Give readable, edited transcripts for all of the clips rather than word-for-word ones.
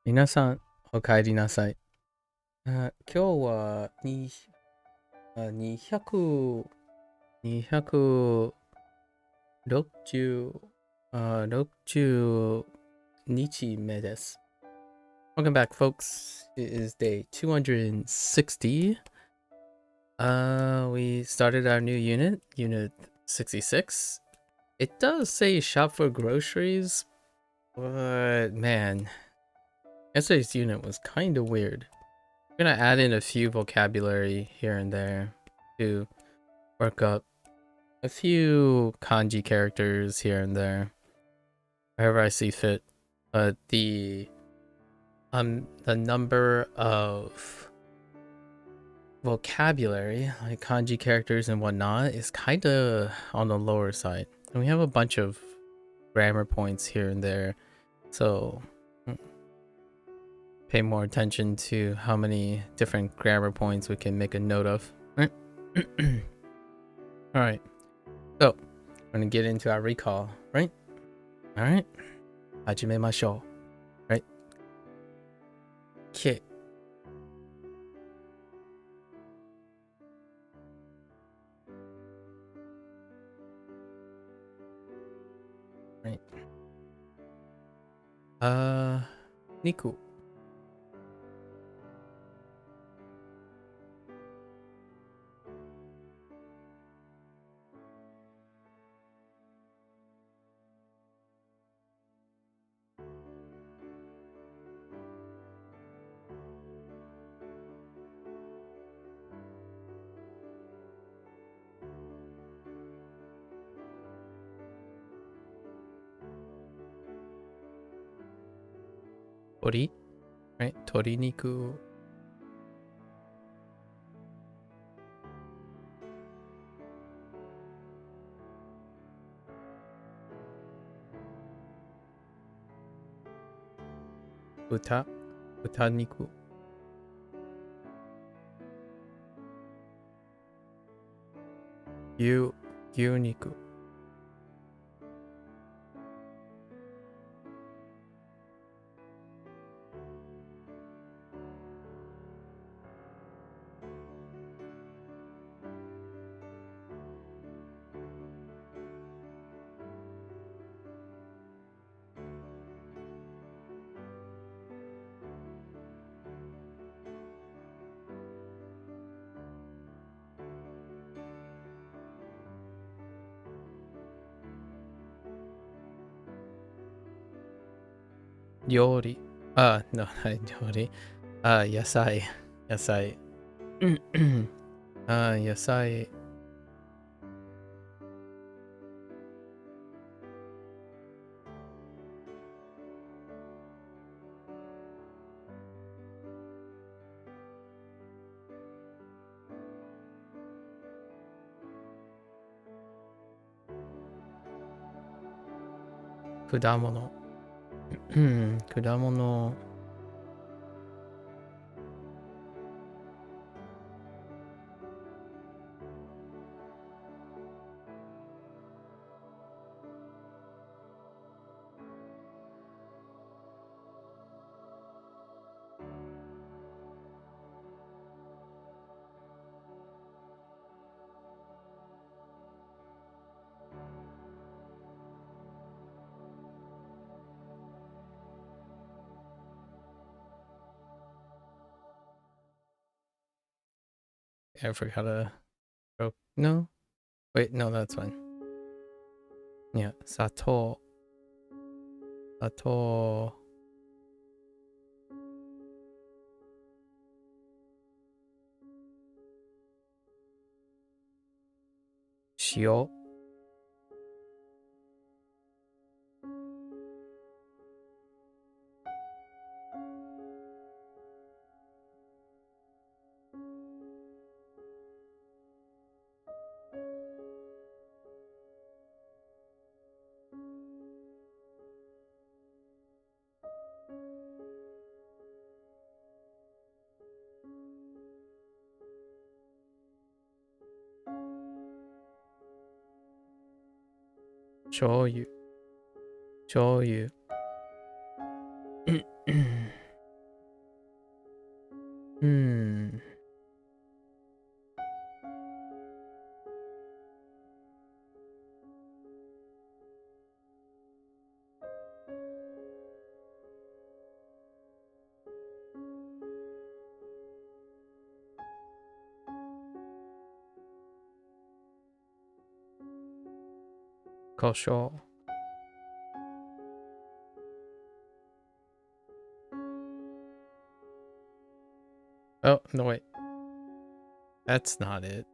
皆さん、お帰りなさい。今日は200、260、60日目です。Welcome back, folks. It is day 260. We started our new unit, Unit 66. It does say shop for groceries, but man, yesterday's unit was kind of weird. I'm gonna add in a few vocabulary here and there to work up a few kanji characters here and there, wherever I see fit. But the number of vocabulary, like kanji characters and whatnot, is kind of on the lower side. And we have a bunch of grammar points here and there, so pay more attention to how many different grammar points we can make a note of. Right? All right. So, we're gonna get into our recall, right? All right. Hajimemashou. Right? Okay. Right. Niku. Tori. Right? Tori niku. Uta. Uta niku. Gyu. Gyu niku. Yori. No, not yori. Yasai. Yasai. Yasai. Kudamono. Kudamono. I forgot to. No? Wait, no, that's fine. Yeah. Sato. Sato. Shio. Shoyu. Shoyu. Hmm. Kosho. Oh, no, wait. That's not it.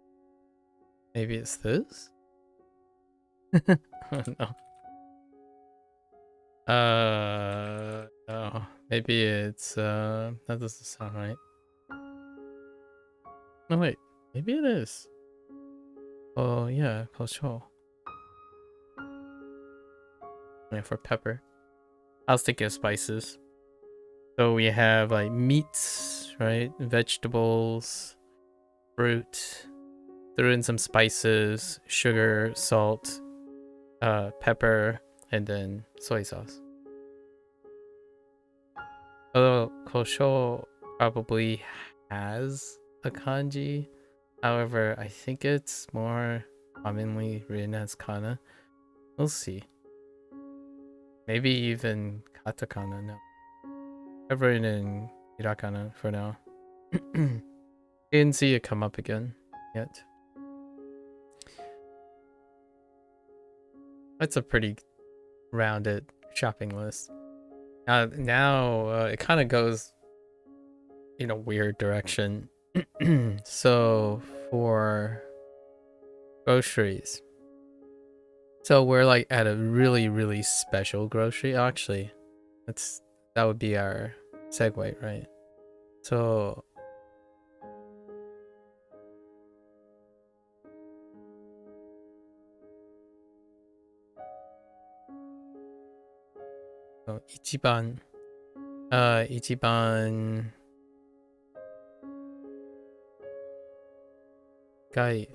Maybe it's this? Oh, no. No. Maybe it's, that doesn't sound right. No, wait. Maybe it is. Oh, yeah, kosho. Yeah, for pepper. I was thinking of spices. So we have like meats, right? Vegetables, fruit. Threw in some spices, sugar, salt, pepper, and then soy sauce. Although kosho probably has a kanji. However, I think it's more commonly written as kana. We'll see. Maybe even katakana. No. I've written in hirakana for now. Didn't see it come up again yet. That's a pretty rounded shopping list. Now it kind of goes in a weird direction. So for groceries, so we're like at a really, really special grocery. Actually, that would be our segue, right? So ichiban gai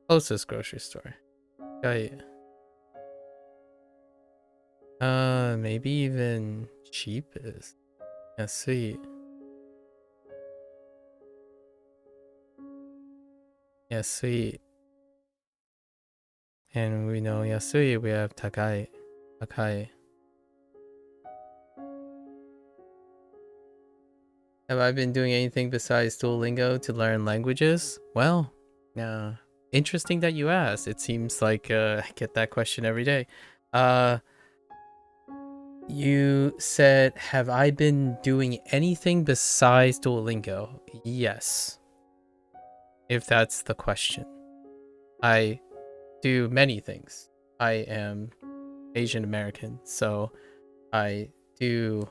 closest grocery store. Gai maybe even cheapest. Yasui. Yasui. And we know Yasui, we have Takai. Takai. Have I been doing anything besides Duolingo to learn languages? Well, interesting that you asked. It seems like I get that question every day. You said, have I been doing anything besides Duolingo? Yes. If that's the question. I do many things. I am Asian American, so I do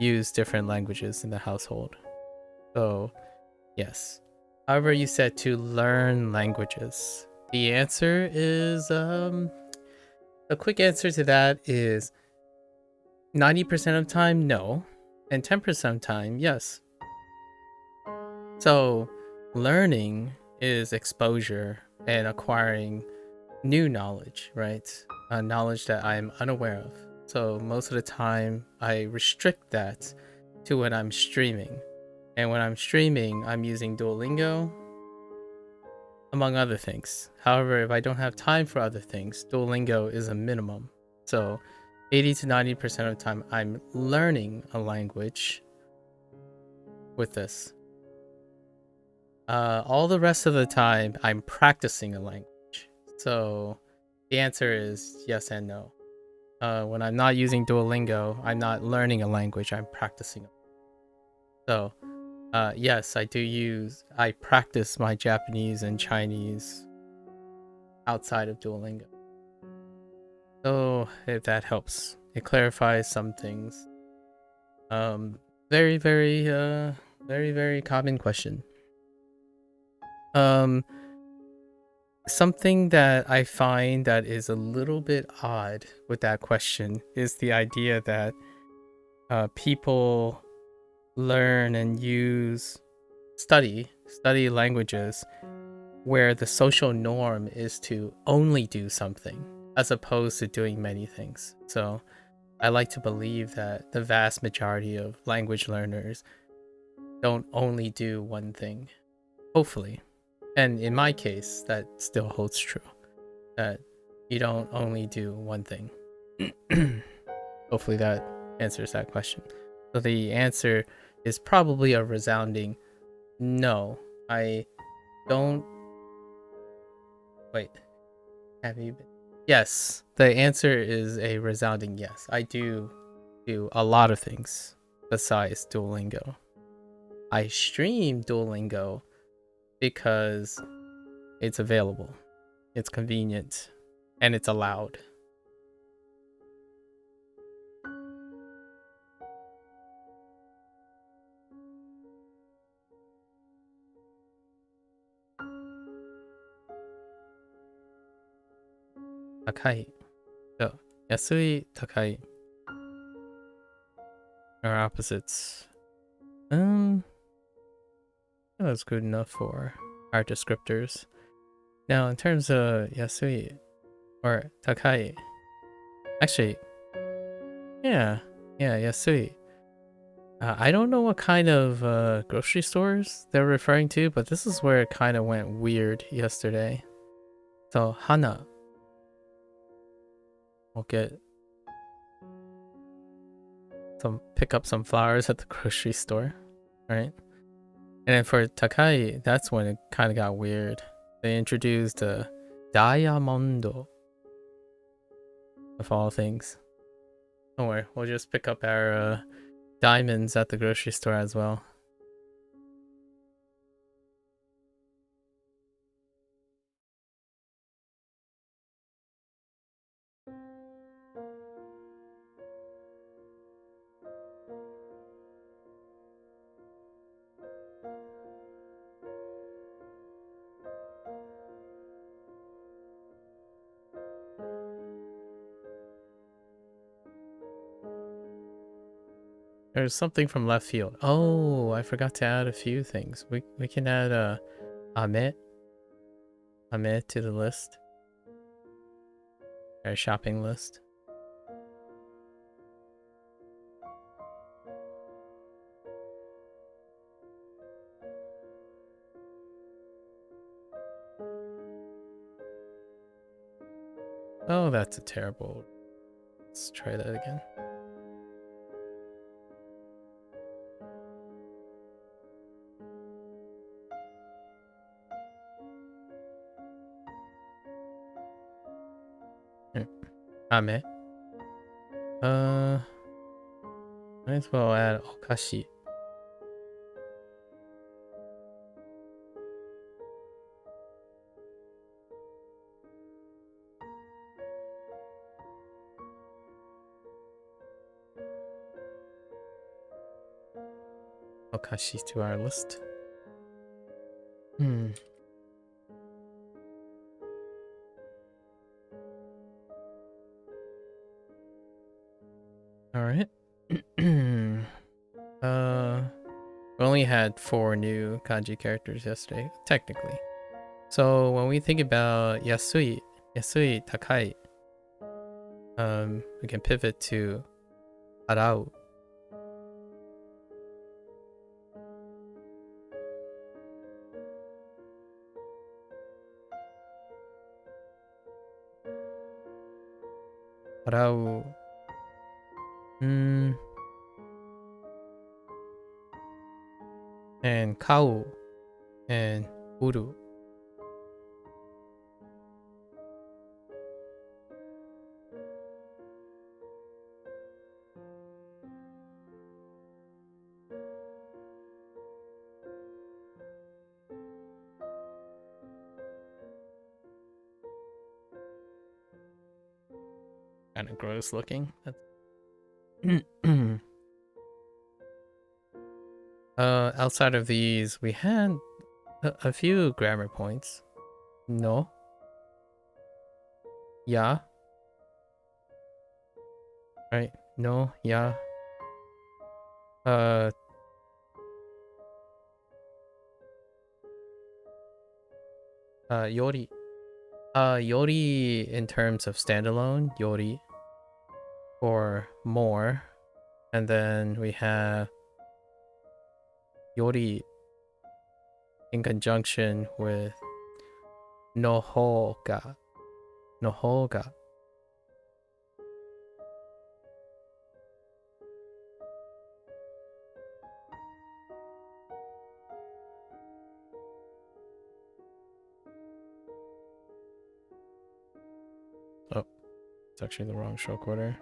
use different languages in the household. So, yes. However, you said to learn languages. The answer is, a quick answer to that is 90% of the time, no. And 10% of the time, yes. So, learning is exposure and acquiring new knowledge, right? Knowledge that I'm unaware of. So most of the time, I restrict that to when I'm streaming. And when I'm streaming, I'm using Duolingo, among other things. However, if I don't have time for other things, Duolingo is a minimum. So 80 to 90% of the time, I'm learning a language with this. All the rest of the time, I'm practicing a language. So the answer is yes and no. When I'm not using Duolingo, I'm not learning a language, I'm practicing. So, yes, I practice my Japanese and Chinese outside of Duolingo. So, if that helps, it clarifies some things. Very, very, very, very common question. Something that I find that is a little bit odd with that question is the idea that people learn and study languages where the social norm is to only do something as opposed to doing many things. So I like to believe that the vast majority of language learners don't only do one thing. Hopefully. And in my case, that still holds true. That you don't only do one thing. Hopefully that answers that question. So the answer is probably a resounding no. I don't. Wait. Have you been? Yes. The answer is a resounding yes. I do a lot of things besides Duolingo. I stream Duolingo because it's available, it's convenient, and it's allowed. Takai. So, yasui, takai are opposites. That's good enough for our descriptors. Now, in terms of yasui or takai, actually, yeah, yasui. I don't know what kind of grocery stores they're referring to, but this is where it kind of went weird yesterday. So, hana. We'll pick up some flowers at the grocery store, right? And then for takai, that's when it kind of got weird. They introduced diamondo, of all things. Don't worry, we'll just pick up our diamonds at the grocery store as well. There's something from left field. Oh, I forgot to add a few things. We can add ame to the list. Our shopping list. Oh, that's a terrible. Let's try that again. Ame. Might as well add okashi. Okashi to our list. Alright. We only had 4 new kanji characters yesterday, technically. So when we think about yasui, takai, we can pivot to arau. Arau. And kau and uru. Kind of gross looking. Outside of these, we had a few grammar points. No. Ya. Right. No. Ya. Yori. Yori in terms of standalone, yori. Or more. And then we have yori in conjunction with nohoga. Nohoga. Oh, it's actually the wrong stroke order.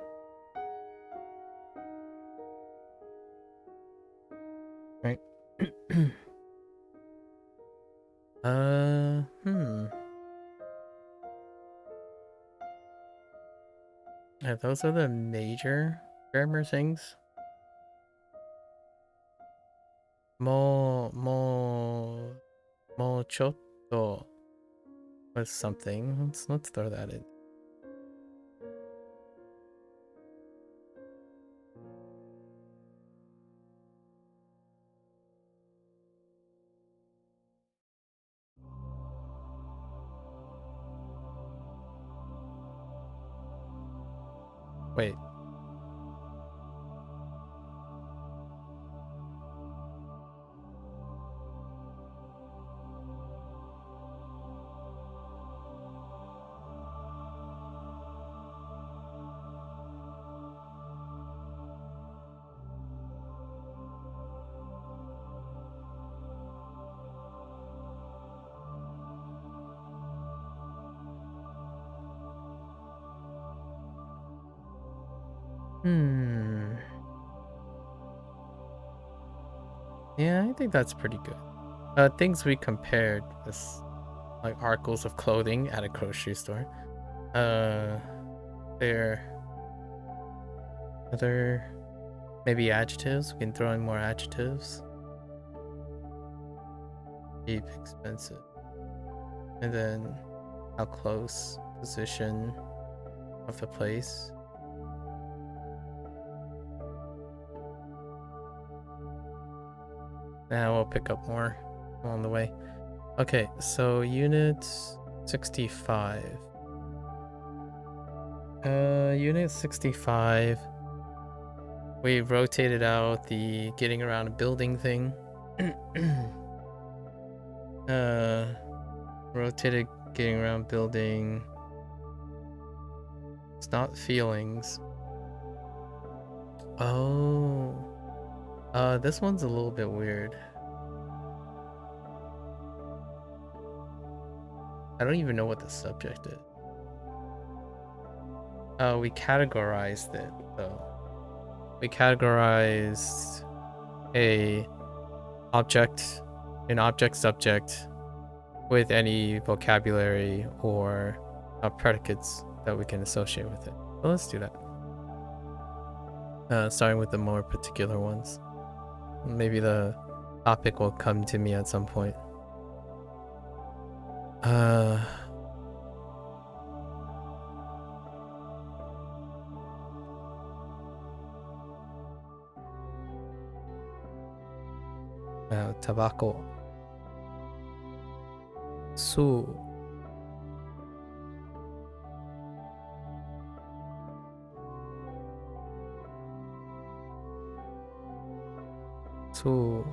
Right. Yeah, those are the major grammar things. Mo chotto was something. Let's throw that in. Wait. Yeah, I think that's pretty good. Things we compared was like articles of clothing at a grocery store. There other maybe adjectives. We can throw in more adjectives. Cheap, expensive, and then how close, position of the place. Now we'll pick up more along the way. Okay, so unit 65. Unit 65. We rotated out the getting around a building thing. Rotated getting around building. It's not feelings. Oh. This one's a little bit weird. I don't even know what the subject is. We categorized it though. We categorized an object subject with any vocabulary or predicates that we can associate with it. So let's do that. Starting with the more particular ones. Maybe the topic will come to me at some point. Tobacco. Su. Su.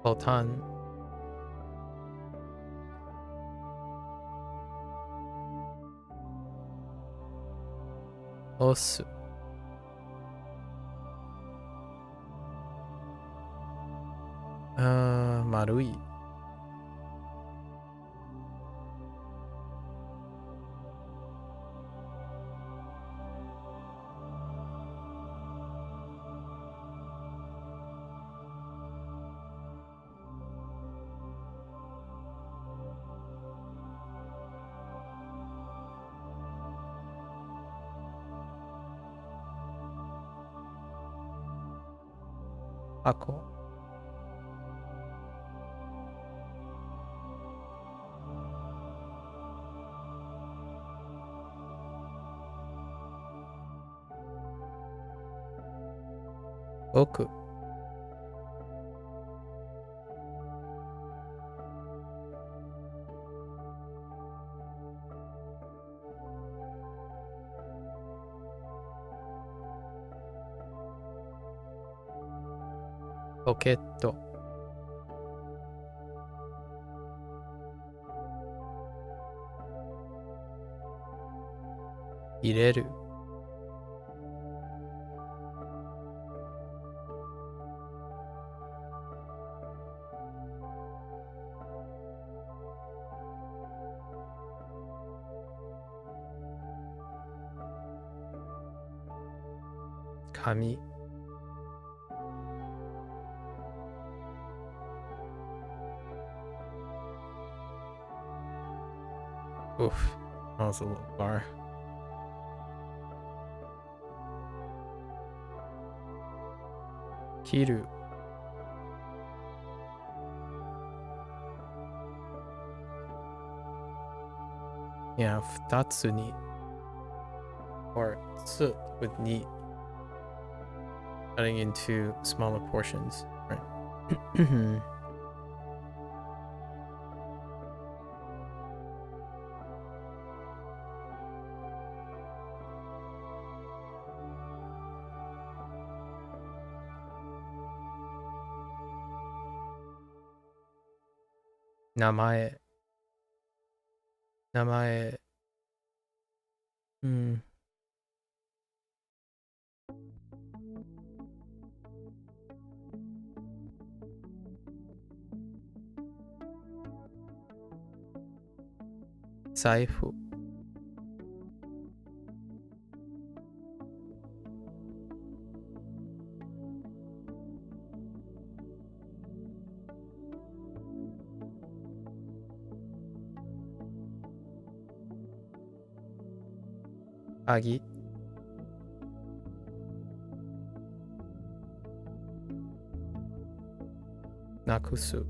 Botan. Osu. Marui. Ako. 奥 ポケット入れる紙Oof, that was a little far. Kiru. Yeah, 二つに or つ with ni cutting into smaller portions, right? 名前財布鍵なくす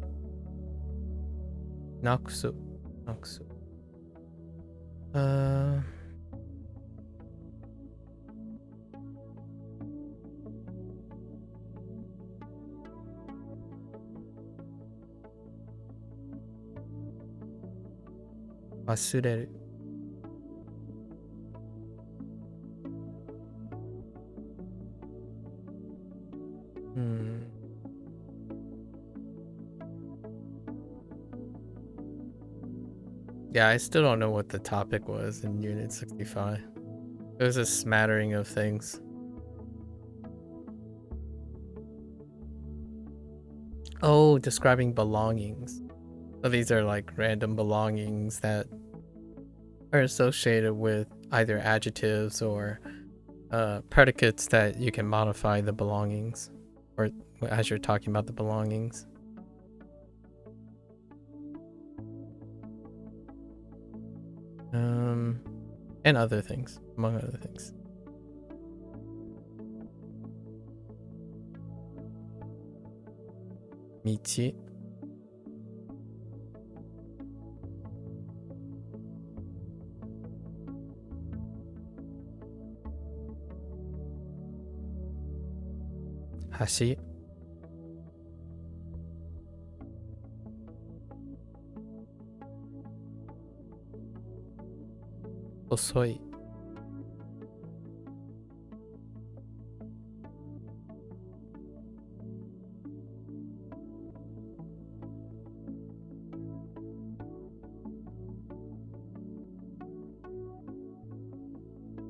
忘れるYeah, I still don't know what the topic was in Unit 65. It was a smattering of things. Oh, describing belongings. So these are like random belongings that are associated with either adjectives or predicates that you can modify the belongings, or as you're talking about the belongings. And other things, among other things. Michi. Hashi. Osoi.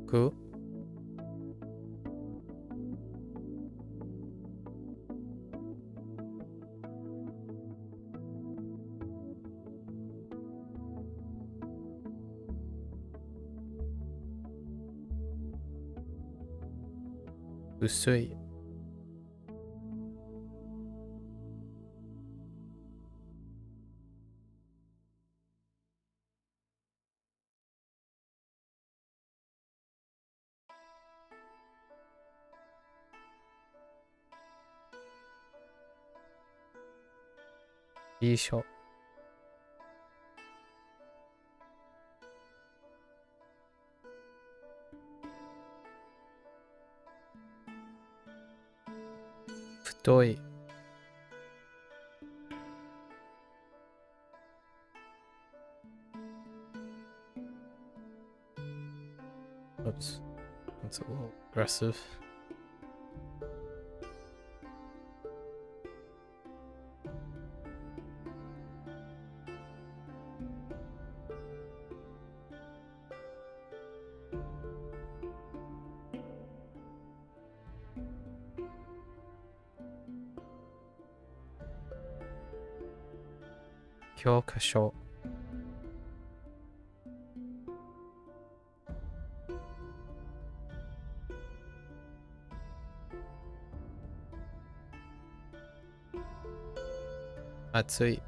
Ku. Usui. Isho. Stoi. Oops. That's a little aggressive. Kyokasho. Atsui.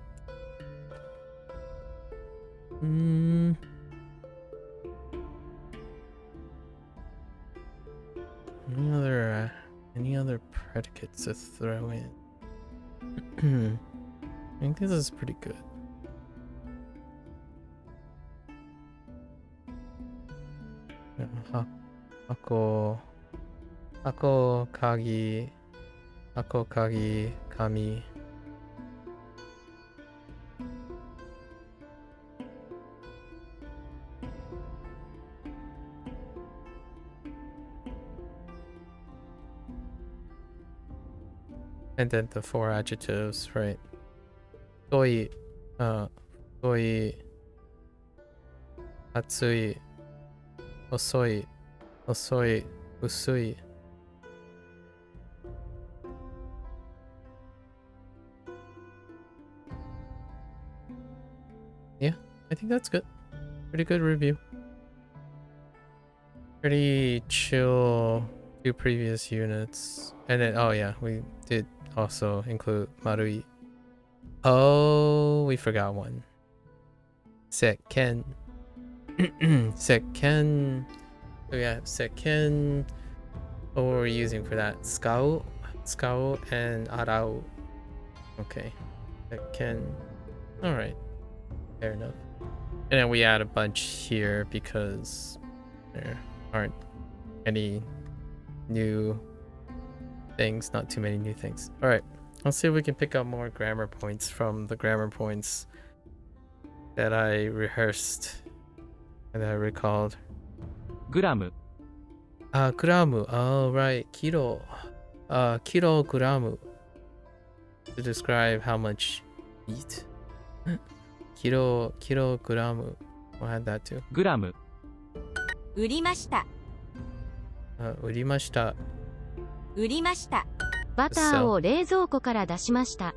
Any other predicates to throw in? I think this is pretty good. Hako, kagi, kami. And then the 4 adjectives, right? Soi, soi, atsui, osoi, usui. Yeah, I think that's good. Pretty good review. Pretty chill 2 previous units. And then, oh yeah, we did also include Marui. Oh, we forgot one. Sekken. Sekken. So we have Sekken. What were we using for that? Skau and Arau. Okay. Sekken. Alright. Fair enough. And then we add a bunch here because there aren't any new things. Not too many new things. Alright. Let's see if we can pick up more grammar points from the grammar points that I rehearsed and that I recalled. Gram. Gramu. Oh, right. Kilo. Kilogramu. To describe how much eat. Kilogramu. We'll add that too. Gram. 売りました。売りました。売りました。バターを冷蔵庫から出しました。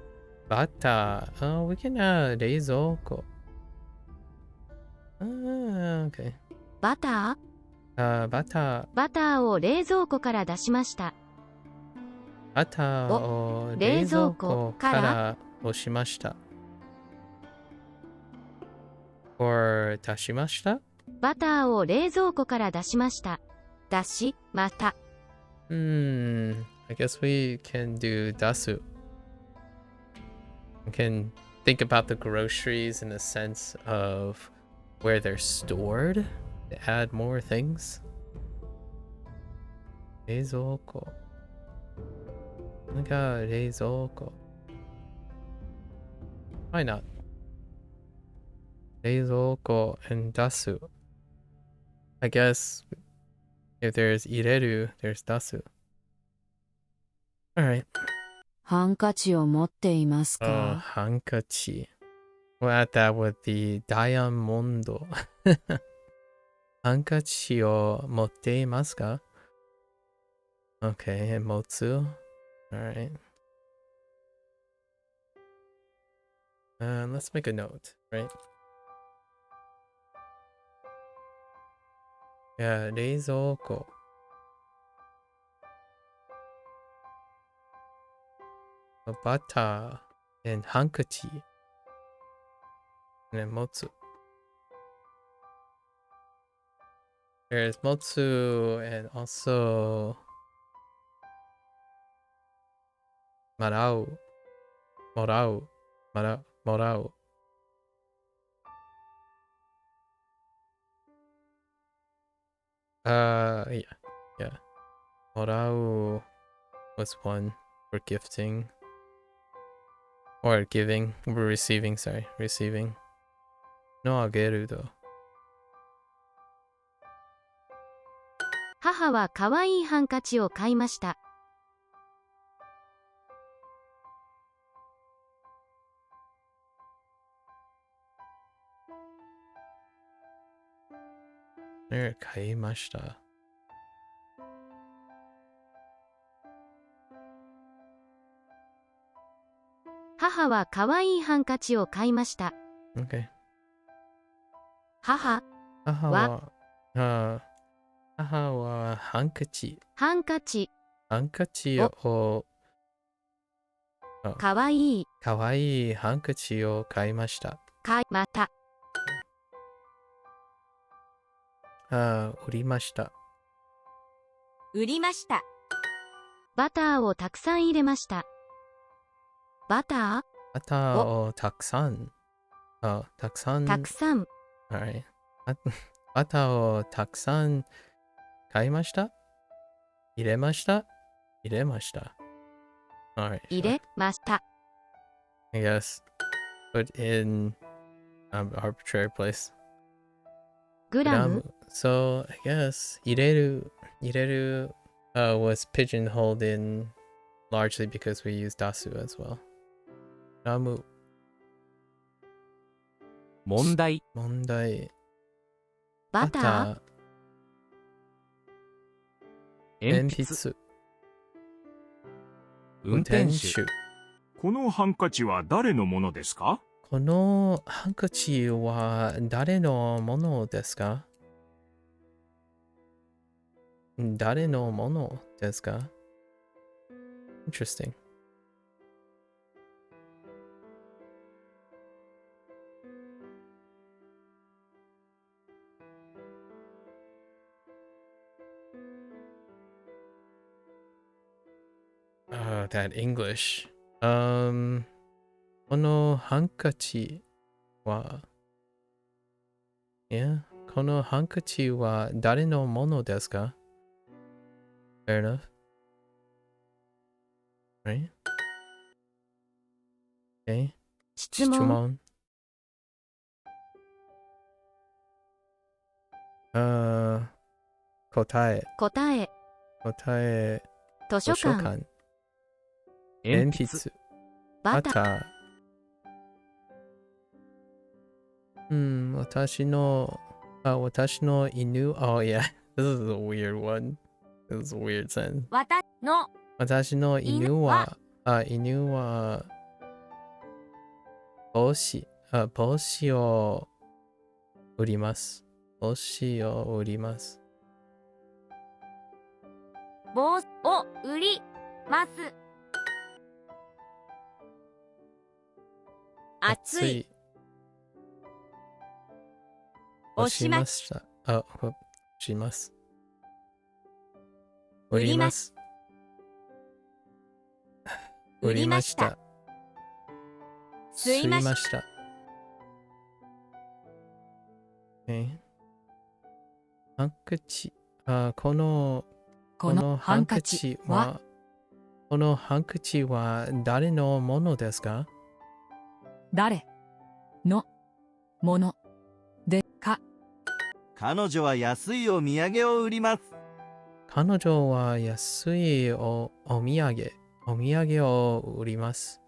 バター。Oh, we can add 冷蔵庫。Okay. バターバター。バターを冷蔵庫から出しました。バターを冷蔵庫から押しました。or 出しました。バターを冷蔵庫から出しました。出し、また。I guess we can do dasu. We can think about the groceries in the sense of where they're stored to add more things. 冷蔵庫。なんか冷蔵庫。Why not? 冷蔵庫 and dasu. I guess if there's 入れる, there's dasu. Alright. ハンカチを持っていますか? ハンカチ. We'll add that with the diamondo. ハンカチを持っていますか? Okay, and 持つ. Alright. Let's make a note, right? Yeah, 冷蔵庫. Butter and hankachi. And then motsu. There's motsu and also marau. Morau. Yeah. Morau was one. for gifting. Or giving. We're receiving, sorry. Receiving. No ageru though. 母は可愛いハンカチを買いました。買いました。母は可愛いハンカチを買いました。Okay. 母はハンカチを可愛いハンカチを買いました。また売りました。売りました。バターをたくさん入れました。バターをたくさん。たくさん。Alright. バターをたくさん買いました。入れました。Alright. 入れました。I guess put in arbitrary place. グラム So I guess 入れる was pigeonholed in largely because we use dasu as well. グラム問題。バター鉛筆運転手。このハンカチは誰のものですか？このハンカチは誰のものですか？誰のものですか？ Interesting. That English. このハンカチは、このハンカチは誰のものですか？ Fair enough. Right? Okay. 質問答え図書館鉛筆バター私の犬 Oh yeah, this is a weird one. This is a weird sentence. 私の犬は帽子を売ります。帽子を売ります。帽子を売ります。暑い。押しました。押します。売ります。売りました。吸いました。ハンカチ。このハンカチは誰のものですか？誰のものでか。彼女は安いお土産を売ります。彼女は安いお土産を売ります。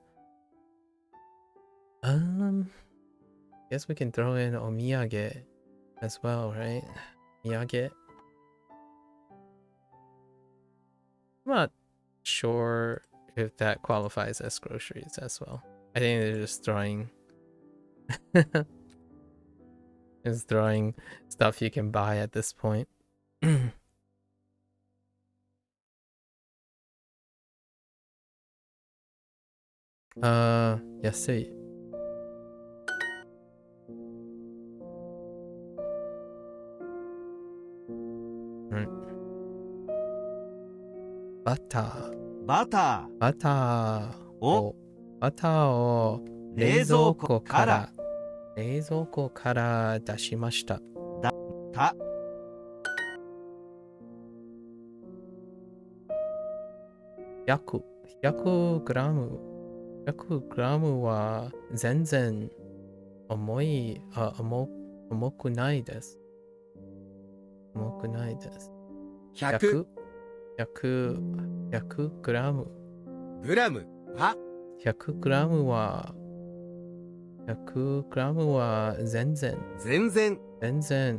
Guess we can throw in お土産 as well, right? 土産 I'm not sure if that qualifies as groceries as well. I think they're just throwing stuff you can buy at this point. 安い。バターを冷蔵庫から出しました。焼100グラム。100グラムは全然重くないです。重くないです。100 100グラム。グラムは100グラムは100グラムは全然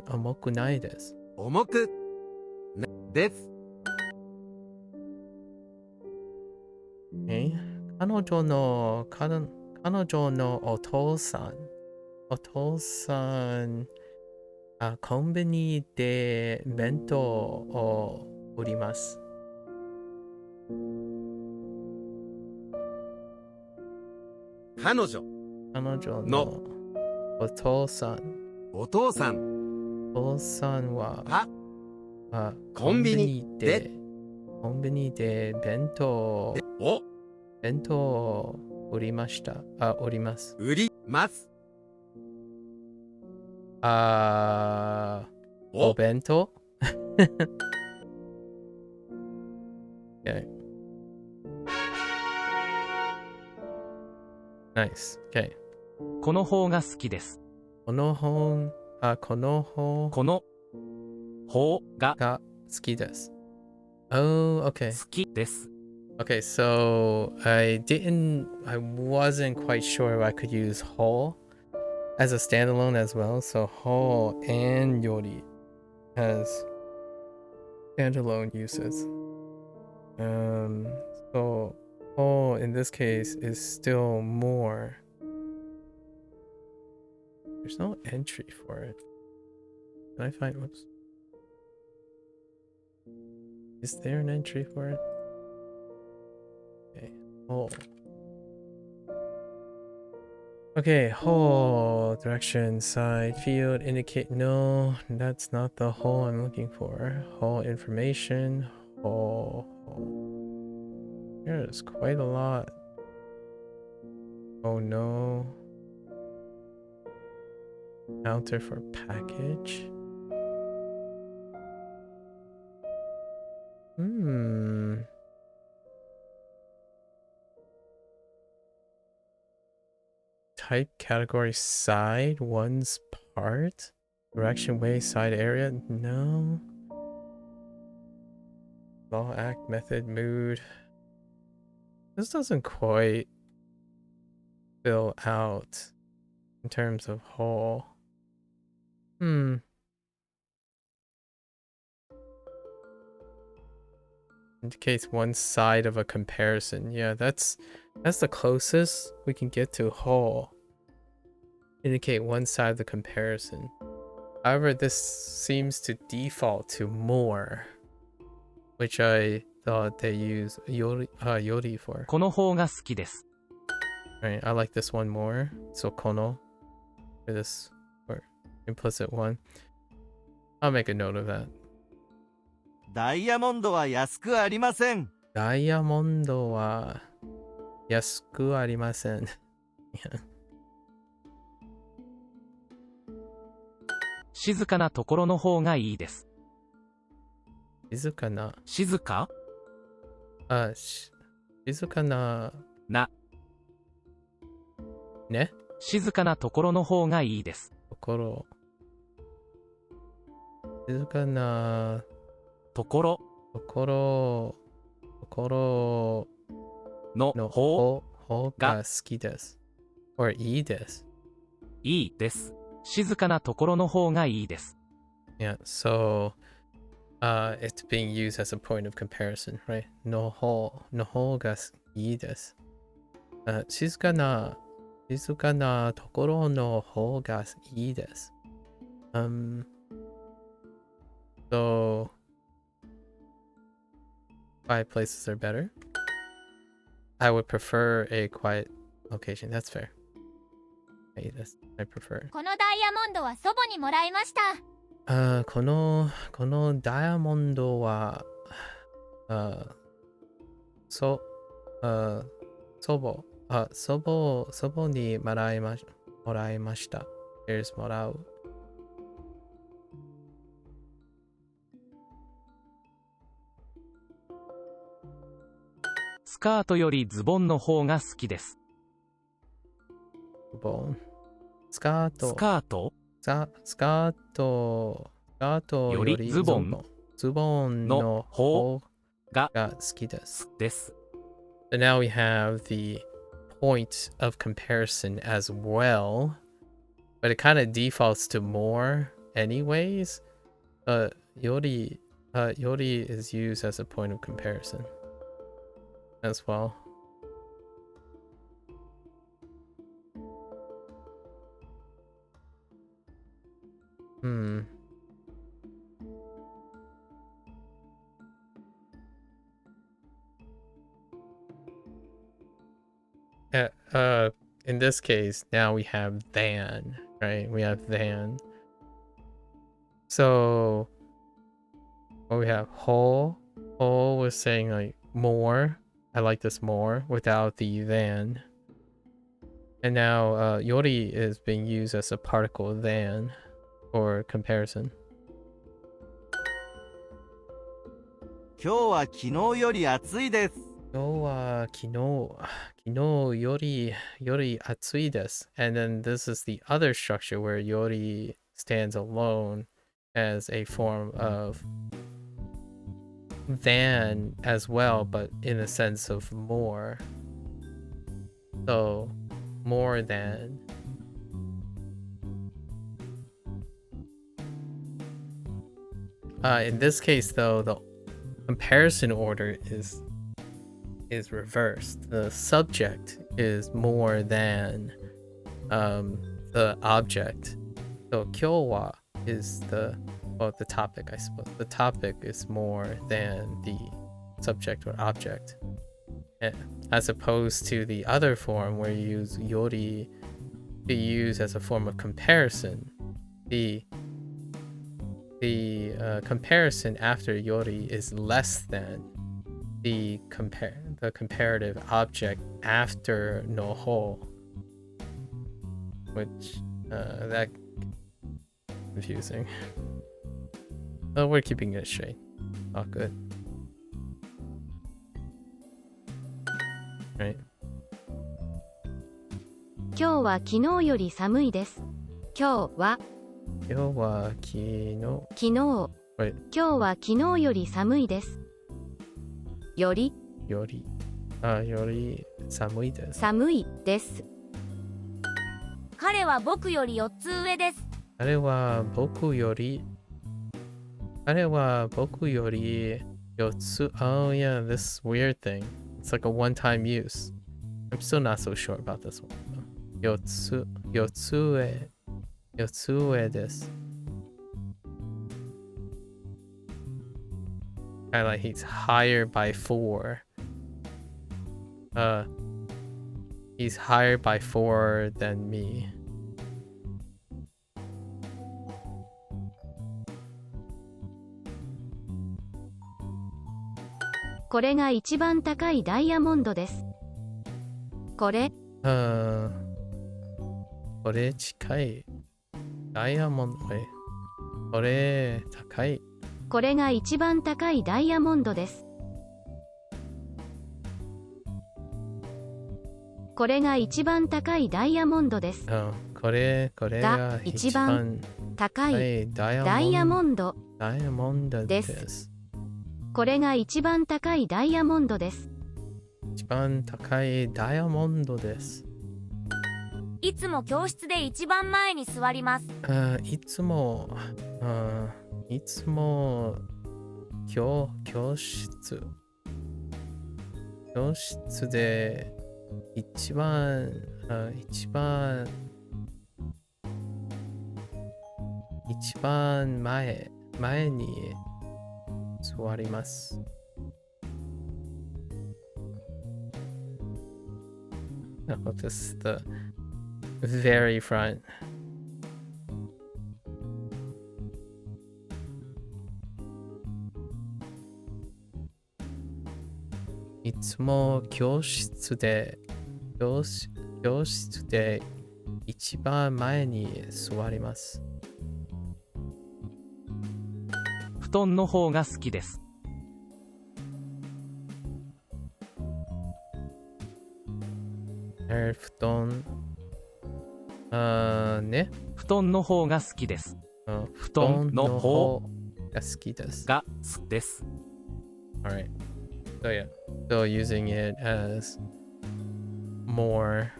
重くないです。重くなです。彼女のお父さん、コンビニで弁当を売ります。彼女のお父さんはコンビニで弁当を売ります。売ります。お弁当Okay. Nice. Okay. この方が好きです。この方が好きです。Oh, okay. 好きです。Okay, so I wasn't quite sure if I could use whole as a standalone as well. So whole and yori has standalone uses. So whole in this case is still more. There's no entry for it. Can I find, whoops. Is there an entry for it? Okay, whole. Okay, whole, direction, side, field, indicate, no, that's not the whole I'm looking for. Whole information, whole. There's quite a lot. Oh no. Counter for package. Type, category, side, one's part, direction, way, side, area. No. Law, act, method, mood. This doesn't quite fill out in terms of whole. Indicates one side of a comparison. Yeah, that's the closest we can get to whole. Indicate one side of the comparison. However, this seems to default to more, which I thought they use yori for. この方が好きです。Right, I like this one more. So kono for this or implicit one. I'll make a note of that. ダイヤモンドは安くありません。ダイヤモンドは安くありません。静かなところの方がいいです。静かな。静か？静かな。ね？静かなところの方がいいです。ところ。静かな。ところの方が好きです。or いいです。いいです。静かなところの方がいいです。Yeah, so it's being used as a point of comparison, right? の方がいいです。静かなところの方がいいです。So quiet places are better. I would prefer a quiet location. That's fair. I prefer. このダイヤモンドは祖母にもらいました。このダイヤモンドは祖母にもらいました。There's もらう。スカートよりズボンの方が好きです。ズボン。スカート。スカートスカートよりズボンの方が好きです。So now we have the point of comparison as well, but it kind of defaults to more anyways. Yori is used as a point of comparison as well. In this case, now we have than, right? We have than. So what we have, whole was saying like more. I like this more without the than. And now yori is being used as a particle than for comparison. 今日は昨日より暑いです。今日は昨日より暑いです。And then this is the other structure where yori stands alone as a form of than as well, but in a sense of more. So more than. In this case though, the comparison order is reversed. The subject is more than the object. So 今日は is the topic, I suppose. The topic is more than the subject or object, as opposed to the other form where you use yori to use as a form of comparison. The comparison after yori is less than the comparative object after noho, which that confusing. Well, we're keeping it straight. Oh, good. Right. 今日は昨日より寒いです。今日は昨日。Wait. 今日は昨日より寒いです。より寒いです。寒いです。彼は僕より4つ上です。彼は僕より4つ。Oh yeah, this weird thing. It's like a one-time use. I'm still not so sure about this one. 4つ上です。Kind of like he's higher by 4. He's higher by 4 than me.「これが一番高いダイヤモンドです」。これ近いダイヤモンド。これ高い。これが一番高いダイヤモンドです。これが一番高いダイヤモンドです。これが一番高いダイヤモンドです。これが一番高いダイヤモンドです。一番高いダイヤモンドです。いつも教室で一番前に座ります。いつも教室で一番前に座ります。Oh, this is the very front. いつも教室で一番前に座ります。布団の方が好きです。布団。ね。布団の方が好きです。布団の方が好きです。がです。Alright. So yeah. So using it as more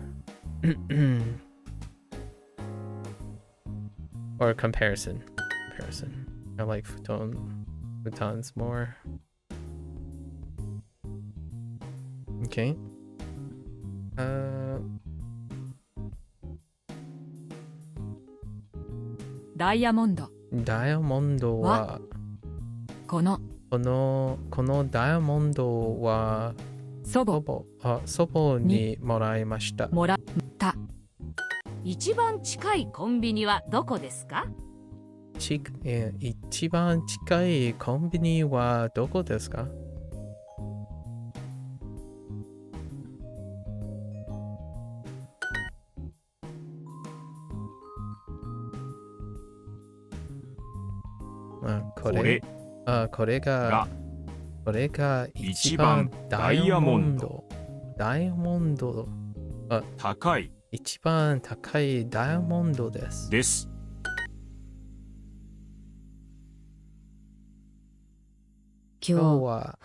or comparison. I like futons more. Okay. ダイヤモンド。ダイヤモンドはこのダイヤモンドは祖母にもらいました。もらった。一番近いコンビニはどこですか？一番近いコンビニはどこですか？これが一番ダイヤモンド。高い一番高いダイヤモンドです。今日は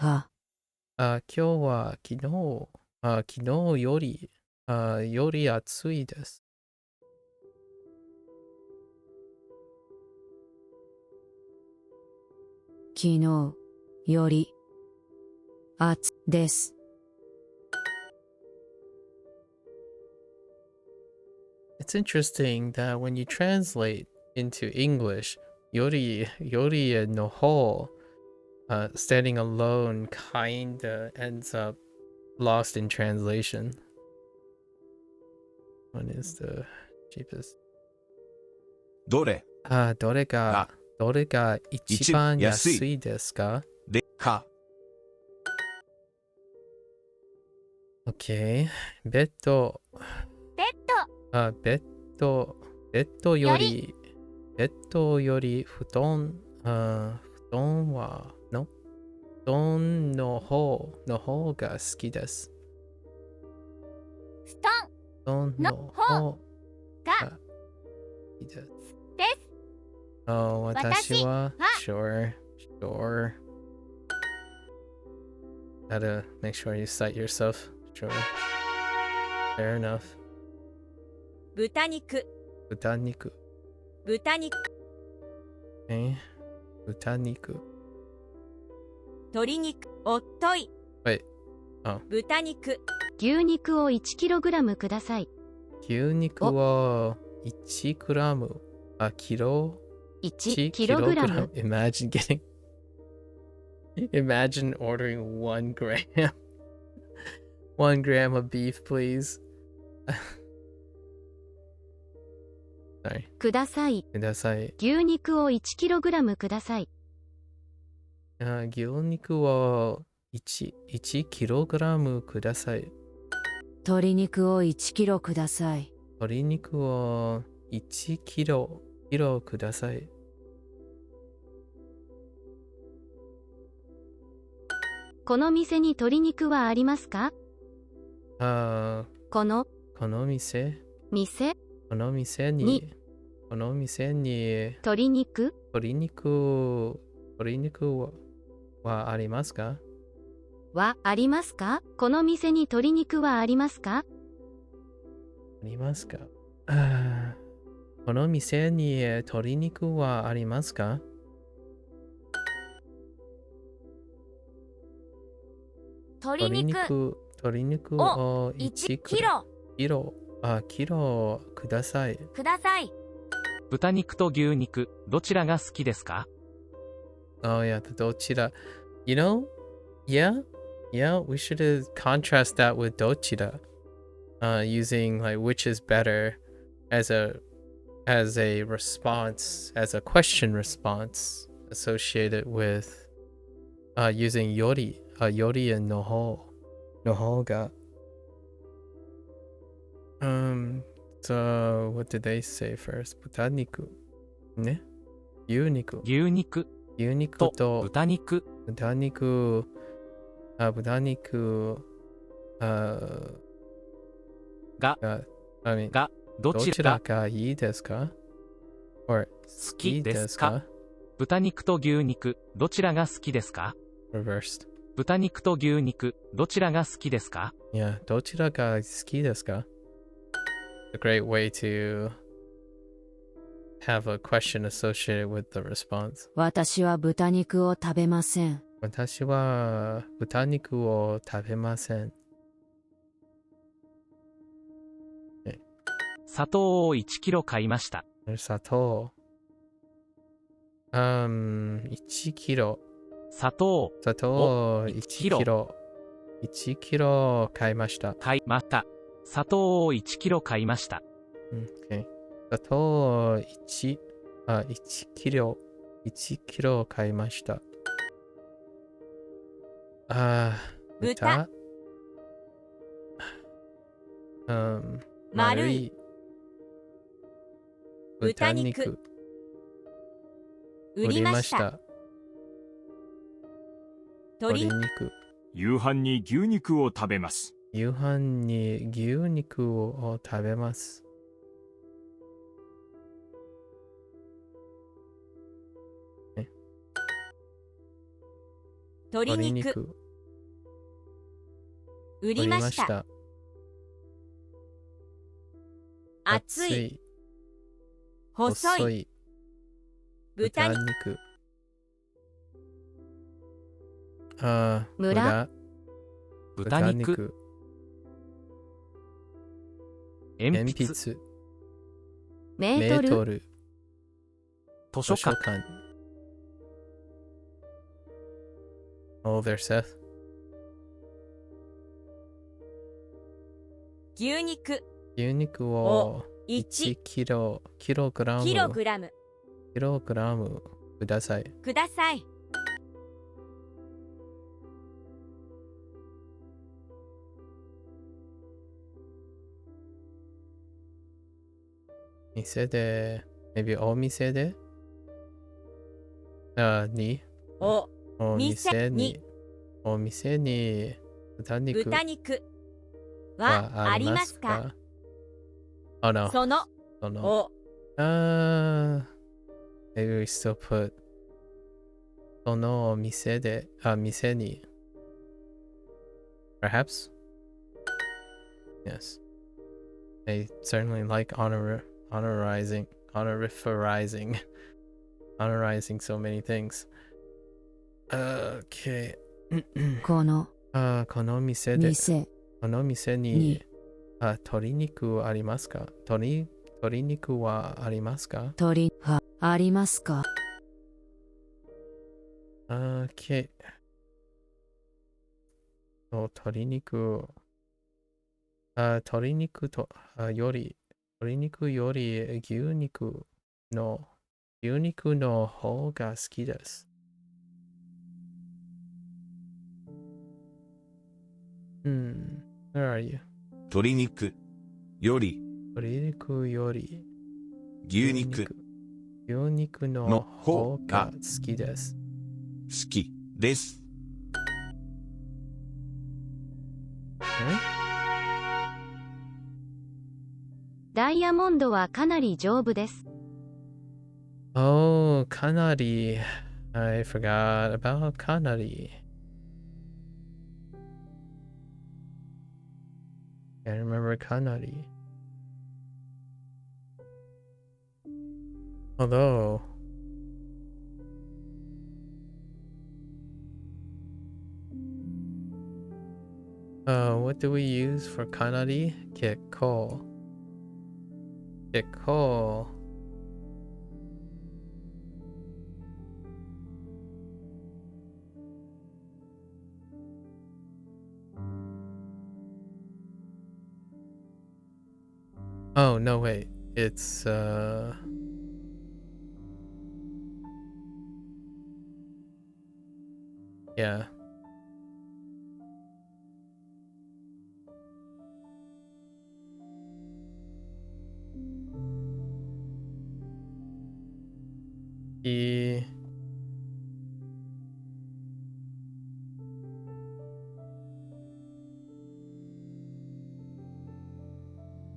昨日より暑いです。昨日より暑です。It's interesting that when you translate into English, yori no ho, standing alone kinda ends up lost in translation. What is the cheapest? どれが一番安いですか？でか。OK。ベッドより布団の方が好きです。布団の方が好きです。私は sure. Gotta make sure you cite yourself. Sure. Fair enough. 豚肉。豚肉。鶏肉。おっとい。豚肉。牛肉を 1kg ください。牛肉を 1g。1kg. Imagine ordering 1 gram. 1 gram of beef, please. Sorry. ください。牛肉を 1kg ください。牛肉を 1kg ください。鶏肉を 1kg ください。鶏肉を 1kgください。この店に鶏肉はありますか？この店に鶏肉はありますか？ありますか？この店に鶏肉はありますか？ありますか？この店に鶏肉はありますか？鶏肉を1キロください。豚肉と牛肉、どちらが好きですか？ Oh yeah, どちら。You know, yeah, we should contrast that with どちら. Using like which is better as a response, as a question response associated with using より and の方が。So what did they say first? 豚肉ね。牛肉と豚肉。が、I mean, が、どどちちらがらがいいですか ?or 好きですか？豚肉と牛肉、どちらが好きですか？ Reversed. 豚肉と牛肉、どちらが好きですか？ Yeah, どちらが好きですか? A great way to have a question associated with the response. 私は豚肉を食べません。私は豚肉を食べません。砂糖を1キロ買いました。砂糖。1キロ。砂糖1キロ。1キロ買いました。買いました。砂糖を1キロ買いました。Okay. 砂糖1キロ。1キロ買いました。豚。丸い。豚肉。売りました。鶏肉。夕飯に牛肉を食べます。夕飯に牛肉を食べます。鶏肉。売りました。厚い。細い。豚肉。豚肉。鉛筆。メートル。図書館。Oh, there's Seth. 牛肉。牛肉を1キログラムください。ください。店で、maybe お店でにお店に豚肉はありますか？そのmaybe we still put その店に perhaps? Yes. They certainly like honorizing so many things. Okay. この店に鶏肉ありますか？鶏肉はありますか？鶏はありますか？ Okay. 鶏肉より牛肉の方が好きです。Where are you? 鶏肉より牛肉の方が好きです。好きです。ダイヤモンドはかなり丈夫です。Oh, かなり。I forgot about かなり。I remember かなり。Although, what do we use for かなり？結構。Oh, no, wait. It's, yeah.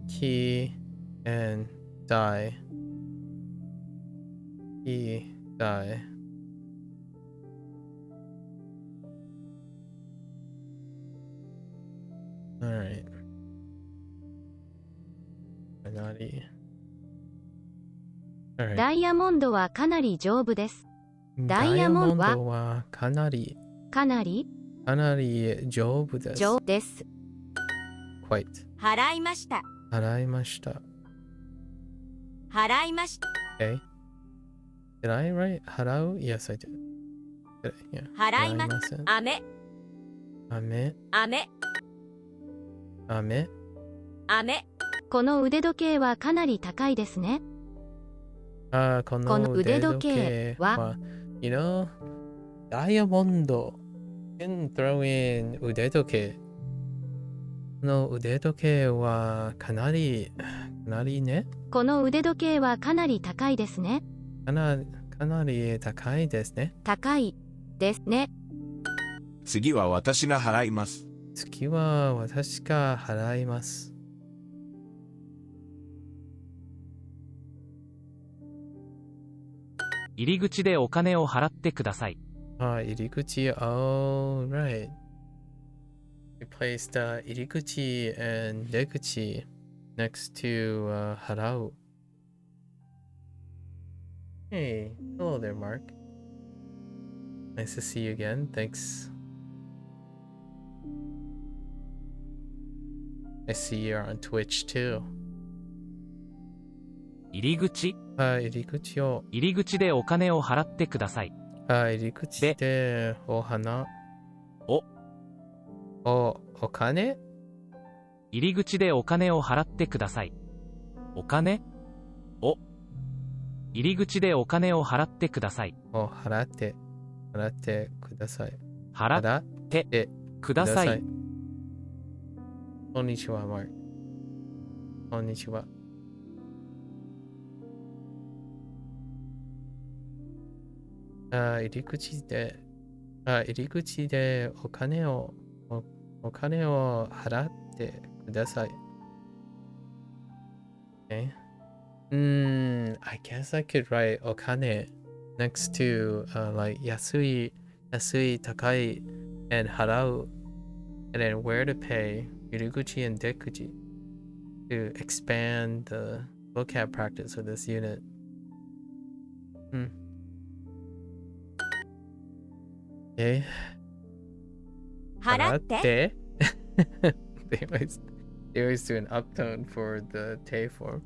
Key and die. Key, die. Alright. Alright. ダイヤモンドはかなり丈夫です。ダイヤモンドはかなり丈夫です。丈夫です。Quite. 払いました。払いました。払いました。Okay. Did I write 払う ?Yes, I did. Yeah. 払いました。飴。飴。飴。飴。飴。この腕時計はかなり高いですね。この腕時計は You know, ダイヤモンド can throw in 腕時計。この腕時計はかなりね。この腕時計はかなり高いですね。かなり高いですね。高いですね。次は私が払います。次は私が払います。入り口でお金を払ってください。入り口、oh, right. We placed 入り口 and 出口 next to 払う。Hey, hello there, Mark. Nice to see you again. Thanks. I see you're on Twitch too. 入り口入り口を。入り口でお金を払ってください。入り口でお金入り口でお金を払ってください。お金入り口でお金を払ってください。払ってください。払ってください。こんにちは、マーク。こんにちは。入り口でお金を払ってください。Okay. I guess I could write お金 next to like 安い高い and 払う and then where to pay 入り口 and 出口 to expand the vocab practice of this unit. Okay. 払って。they always do an uptone for the te form.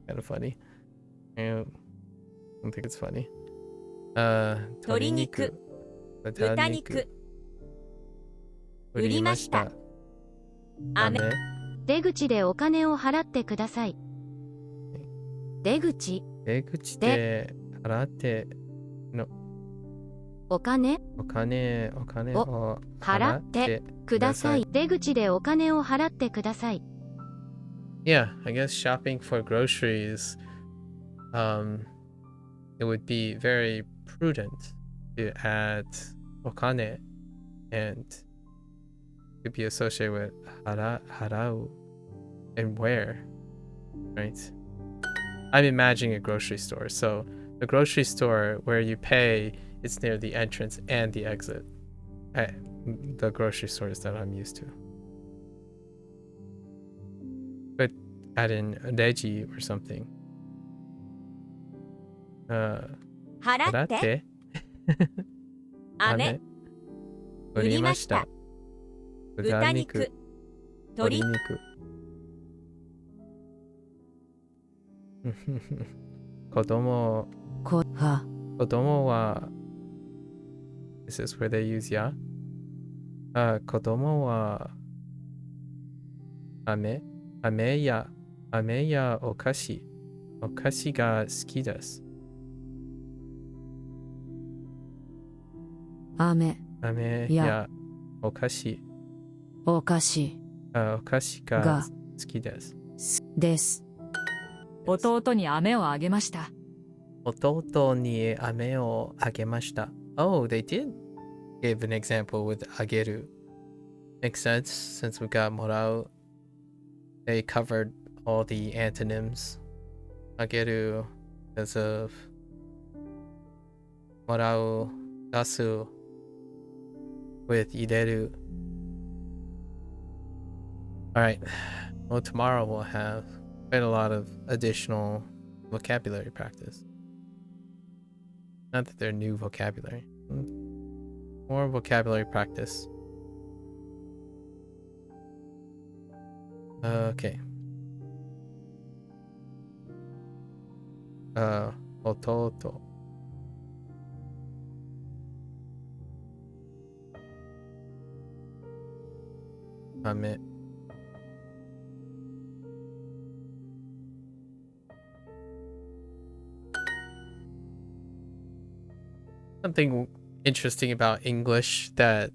Kind of funny. I don't think it's funny. 鶏肉、豚肉。売りました。飴。出口でお金を払ってください。出口で払ってのお金を払ってください。出口でお金を払ってください。Yeah, I guess shopping for groceries, it would be very prudent to add お金 and could be associated with 払う and where, right? I'm imagining a grocery store. So the grocery store where you pay, it's near the entrance and the exit. The grocery stores that I'm used to. But add in reji or something. 払って。飴。売りました。豚肉。鶏肉。子供は This is where they use ya? 子供は飴やお菓子が好きです。飴やお菓子が好きです。弟に飴をあげました。弟に飴をあげました。Oh, they did give an example with あげる. Makes sense since we got もらう. They covered all the antonyms. Ageru because of morau, dasu with ideru. Alright, well tomorrow we'll have quite a lot of additional vocabulary practice. Not that they're new vocabulary. More vocabulary practice. Okay. Ototo. Ame. Something interesting about English that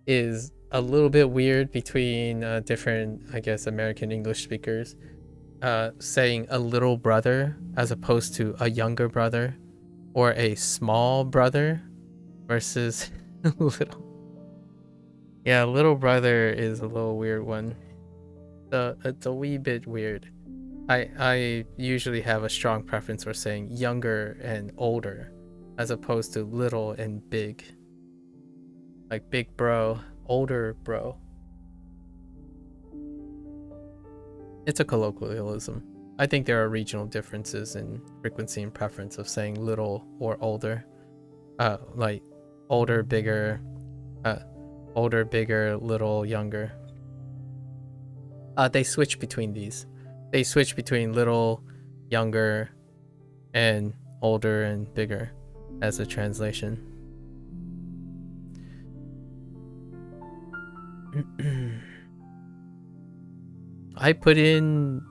is a little bit weird between different, I guess, American English speakers. Saying a little brother as opposed to a younger brother, or a small brother versus little. Yeah, little brother is a little weird one. It's a wee bit weird. I usually have a strong preference for saying younger and older as opposed to little and big. Like big bro, older bro. It's a colloquialism. I think there are regional differences in frequency and preference of saying little or older. Like older, bigger, little, younger. They switch between these. They switch between little, younger, and older and bigger as a translation. I put in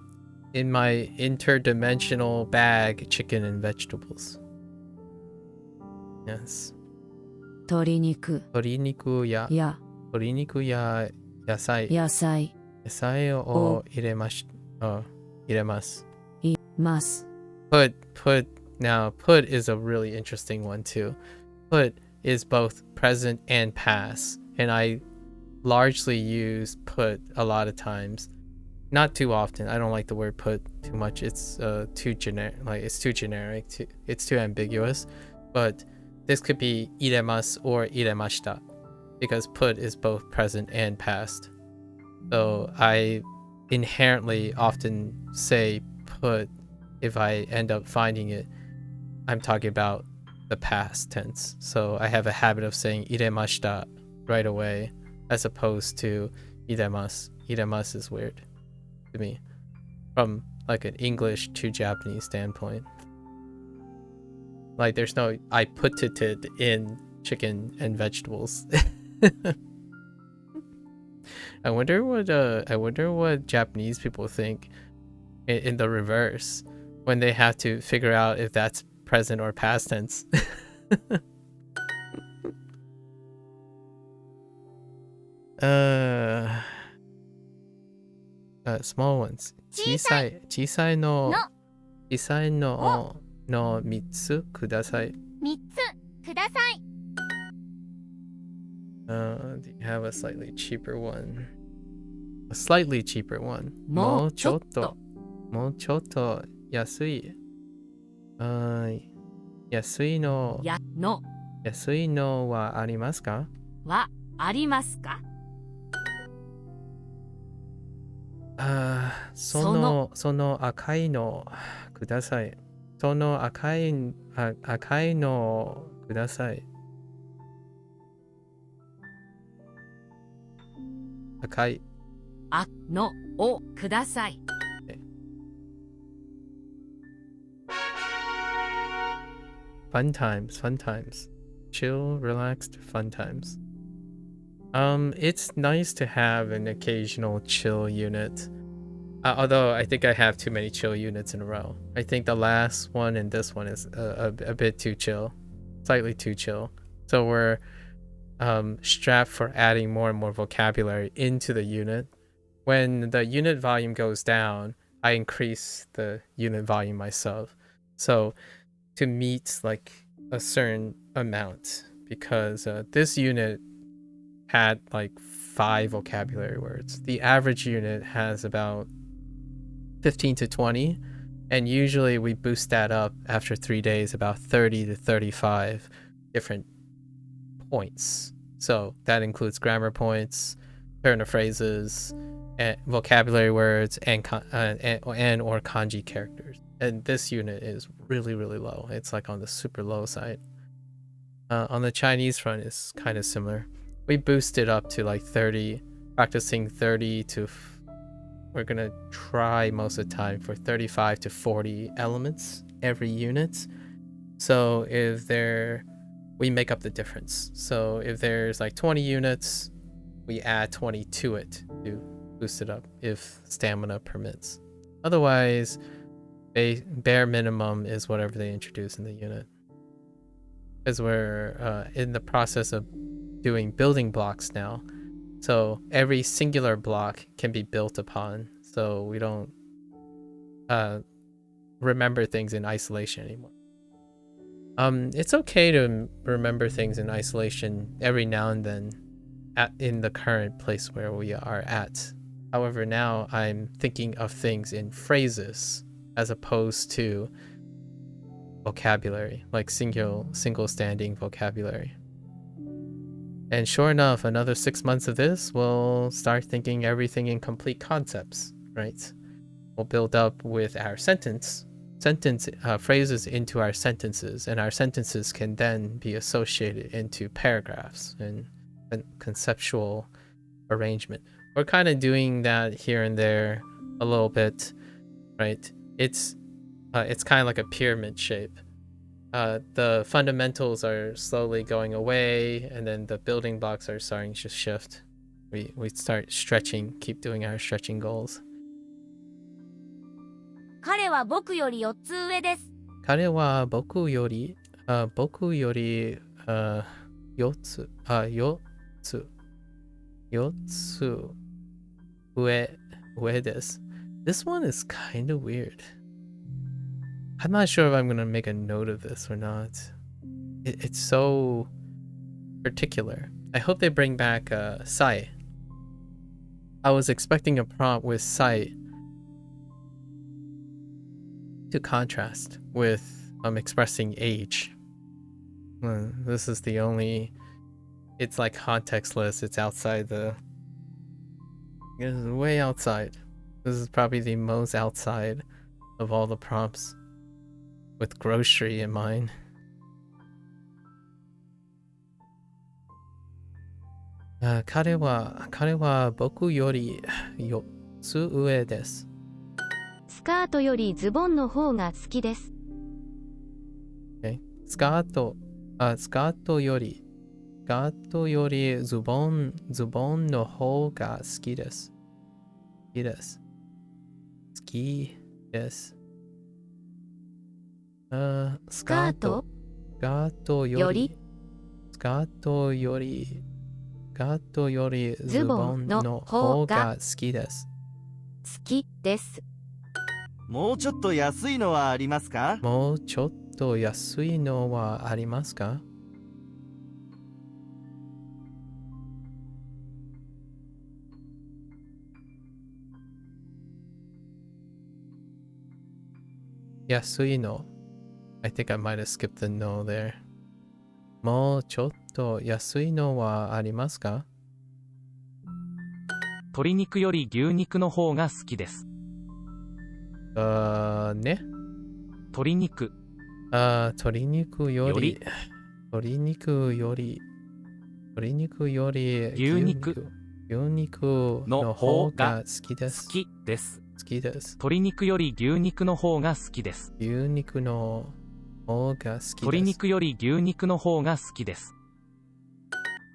my interdimensional bag chicken and vegetables. Yes. 鶏肉 Toriniku ya や yasai. 野菜 Yasai o iremasu. います Put is a really interesting one too. Put is both present and past, and I largely use put a lot of times. Not too often. I don't like the word put too much. It's too generic. It's too generic. It's too ambiguous. But this could be iremasu or iremashita, because put is both present and past. So I inherently often say put if I end up finding it. I'm talking about the past tense. So I have a habit of saying iremashita right away as opposed to iremasu. Iremasu is weird to me from like an English to Japanese standpoint. Like there's no I put it in chicken and vegetables. I wonder what Japanese people think in the reverse when they have to figure out if that's present or past tense. Small ones. 小さいの3つください。3つください。Do you have a slightly cheaper one? A slightly cheaper one. もうちょっともうちょっと安い。安いのはありますか？はありますか？その赤いのください。その赤いのください。赤いのをください。Fun times. Chill, relaxed, fun times. It's nice to have an occasional chill unit. Although I think I have too many chill units in a row. I think the last one and this one is a bit too chill. Slightly too chill. So we're strapped for adding more and more vocabulary into the unit. When the unit volume goes down, I increase the unit volume myself. So to meet like a certain amount, because this unit had like 5 vocabulary words. The average unit has about 15 to 20. And usually we boost that up after 3 days, about 30 to 35 different points. So that includes grammar points, turn of phrases, and vocabulary words, and or kanji characters. And this unit is really, really low. It's like on the super low side. On the Chinese front, it's kind of similar. We boosted up to like 30, practicing 30 to... We're going to try most of the time for 35 to 40 elements every unit. So if we make up the difference. So if there's like 20 units, we add 20 to it to boost it up if stamina permits. Otherwise, bare minimum is whatever they introduce in the unit. Because we're in the process of doing building blocks now. So every singular block can be built upon. So we don't remember things in isolation anymore. It's okay to remember things in isolation every now and then in the current place where we are at. However, now I'm thinking of things in phrases as opposed to vocabulary, like single standing vocabulary. And sure enough, another 6 months of this, we'll start thinking everything in complete concepts, right? We'll build up with our sentence phrases into our sentences, and our sentences can then be associated into paragraphs and conceptual arrangement. We're kind of doing that here and there a little bit, right? It's kind of like a pyramid shape. The fundamentals are slowly going away, and then the building blocks are starting to shift. We start stretching, keep doing our stretching goals. 彼は僕より4つ上です。彼は僕より4つ上です。This one is kind of weird. I'm not sure if I'm going to make a note of this or not. It's so particular. I hope they bring back sight. I was expecting a prompt with sight to contrast with expressing age. This is the only... It's like contextless. It's outside the... It's way outside. This is probably the most outside of all the prompts, with grocery in mind. Kare wa boku yori 4つ上です。スカートよりズボンの方が好きです。Okay. スカートよりズボンの方が好きです。好きです。スカートよりズボンの方が好きです。好きです。もうちょっと安いのはありますか？もうちょっと安いのはありますか？安いの。I think I might have skipped the no there. もうちょっと安いのはありますか？鶏肉より牛肉の方が好きです。ね。鶏肉より牛肉の方が好きです。好きです。鶏肉より牛肉の方が好きです。牛肉の方が好きです。鶏肉より牛肉の方が好きです。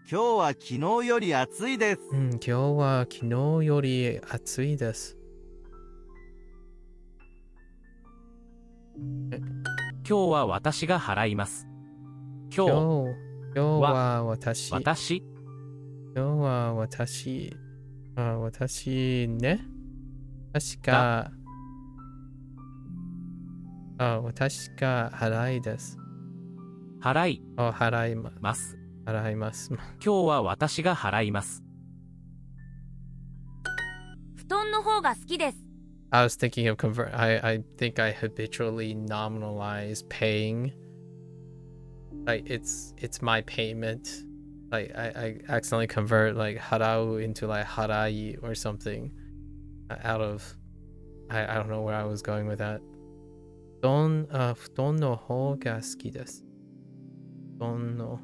今日は昨日より暑いです。今日は昨日より暑いです。今日は私が払います。今日は私ね。確か払いです。払います。今日は私が払います。布団の方が好きです。I was thinking of convert. I think I habitually nominalize paying. Like it's my payment. Like I accidentally convert like harau into like harai or something out of I don't know where I was going with that. 布団の方が好きです。布団の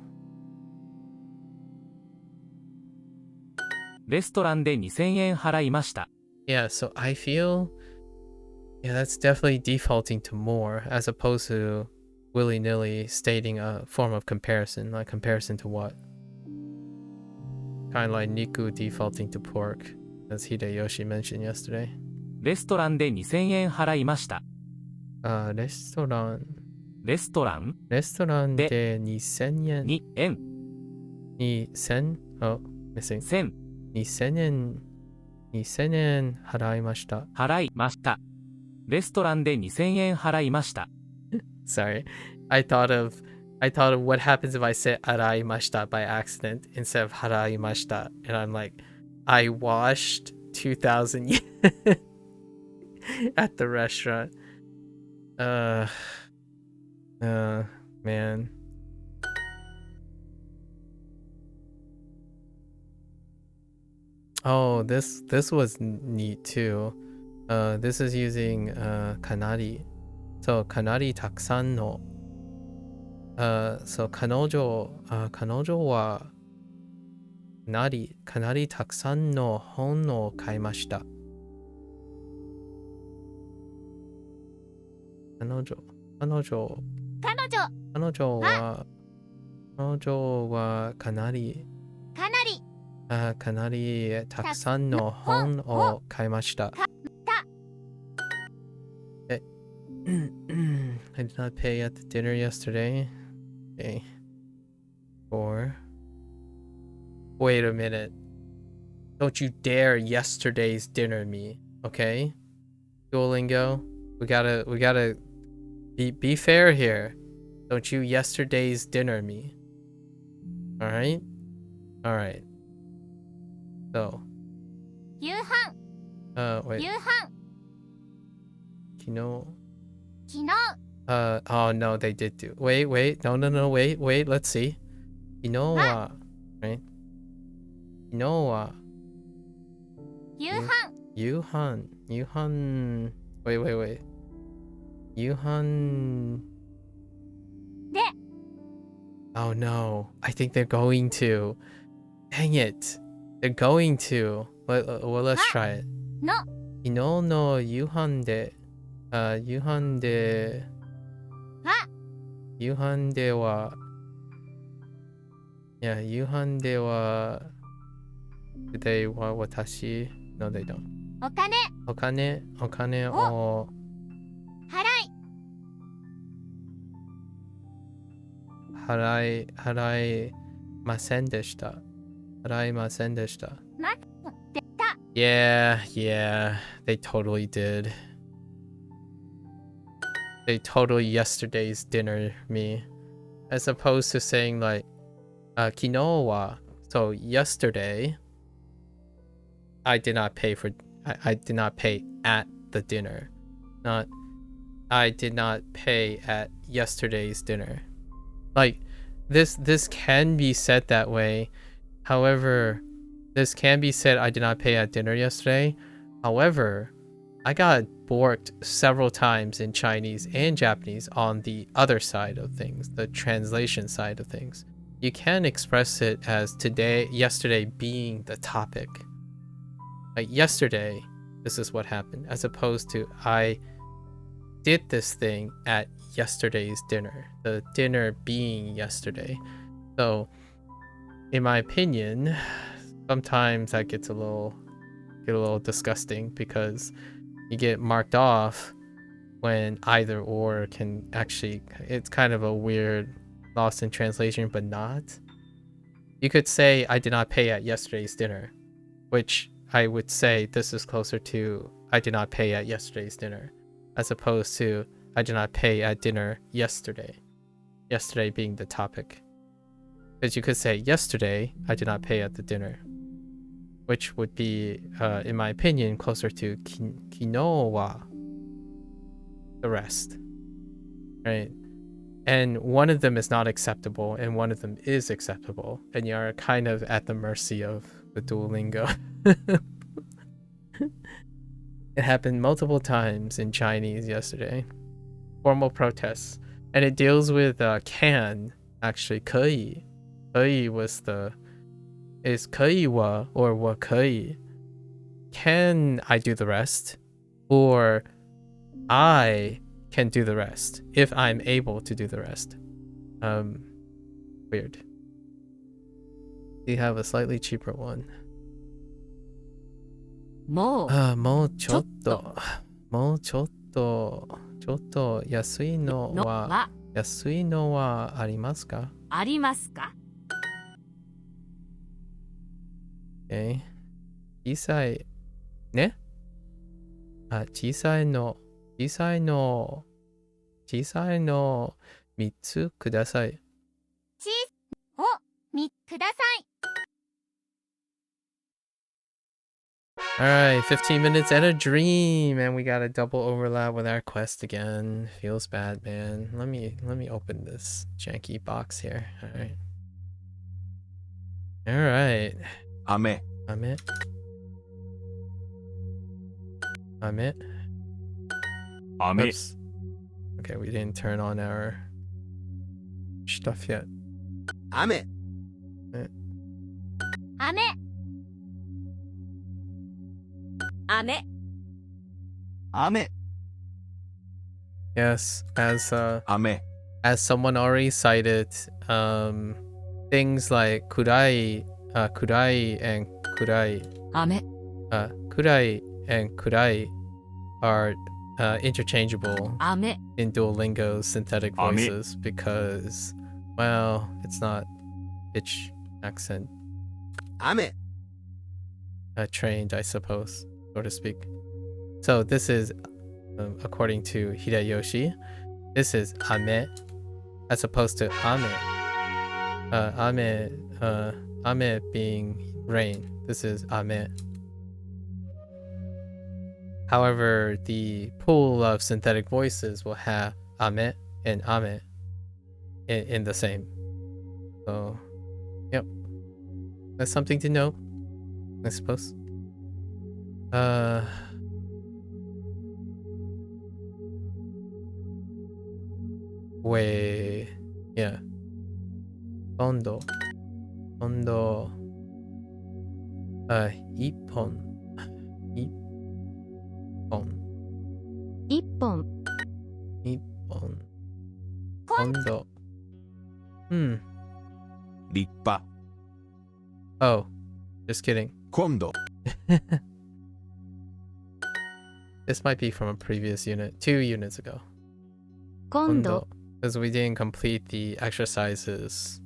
レストランで2000円払いました。Yeah, so I feel that's definitely defaulting to more as opposed to willy-nilly stating a form of comparison. Like comparison to what? Kind of like Niku defaulting to pork, as Hideyoshi mentioned yesterday. レストランで2000円払いました。レストランレストランで2000円。2円。2000? Oh, missing. 1000。2000円。2000円払いました。払いました。レストランで2000円払いました。Sorry. I thought of what happens if I say 払いました by accident instead of 払いました and I'm like, I washed 2,000 yen at the restaurant. Man. Oh, this was neat too. This is using kanari. So kanari たくさんのそう彼女はかなりたくさんの本を買いました。彼女はかなりたくさんの本を買いました。I did not pay at the dinner yesterday. Okay. 4. Wait a minute. Don't you dare yesterday's dinner me, okay? Duolingo, we gotta be fair here. Don't you yesterday's dinner me. Alright? Alright. So. 夕飯 wait. 夕飯昨日 昨日 oh no, they did do. Wait, no, wait, let's see. 昨日は right? 昨日は夕飯 wait. 夕飯で Oh no, I think they're going to. Dang it. They're going to. Well, let's try it. の昨日の夕飯で夕飯では Yeah, 夕飯では Today は私 No, they don't. お金を払いませんでした。Yeah, they totally did. They totally yesterday's dinner me. As opposed to saying like, 昨日は so yesterday, I did not pay at the dinner. Not, I did not pay at yesterday's dinner. Like, this can be said that way. However, this can be said I did not pay at dinner yesterday. However, I got borked several times in Chinese and Japanese on the other side of things, the translation side of things. You can express it as yesterday being the topic. Like yesterday, this is what happened, as opposed to I did this thing at yesterday's dinner, the dinner being yesterday. So, in my opinion, sometimes that gets a little disgusting because you get marked off when either or can actually, it's kind of a weird lost in translation, but not. You could say I did not pay at yesterday's dinner, which I would say this is closer to I did not pay at yesterday's dinner, as opposed to I did not pay at dinner yesterday. Yesterday being the topic. Because you could say yesterday I did not pay at the dinner. which would be, in my opinion, closer to kino wa, the rest, right? And one of them is not acceptable, and one of them is acceptable, and you're kind of at the mercy of the Duolingo. It happened multiple times in Chinese yesterday. Formal protests. And it deals with can, actually, 可以. 可以 was is 可以我 or 我可以. Can I do the rest? Or I can do the rest if I'm able to do the rest. Weird. We have a slightly cheaper one. ももうちょっと安いのはありますか？ありますか？ Okay. 小さいね。小さいの3つください。ください。Alright, 15 minutes and a dream, and we got a double overlap with our quest again. Feels bad, man. Let me open this janky box here. Alright. 雨。Oops. Okay, we didn't turn on our stuff yet. 雨。Yes, as 雨。 as someone already cited, things like kudai and kudai, 雨 kudai and kudai are interchangeable 雨 in Duolingo's synthetic voices because, well, it's not pitch accent 雨。 trained, I suppose, so to speak. So this is, according to Hideyoshi, this is ame as opposed to ame. Ame being rain. This is ame. However, the pool of synthetic voices will have ame and ame in the same. So, yep. That's something to note, I suppose. Yeah. Ondo. Ippon. 一本 Ondo.立派。 Oh, just kidding. 今度。 This might be from a previous unit, 2 units ago. 今度 Because we didn't complete the exercises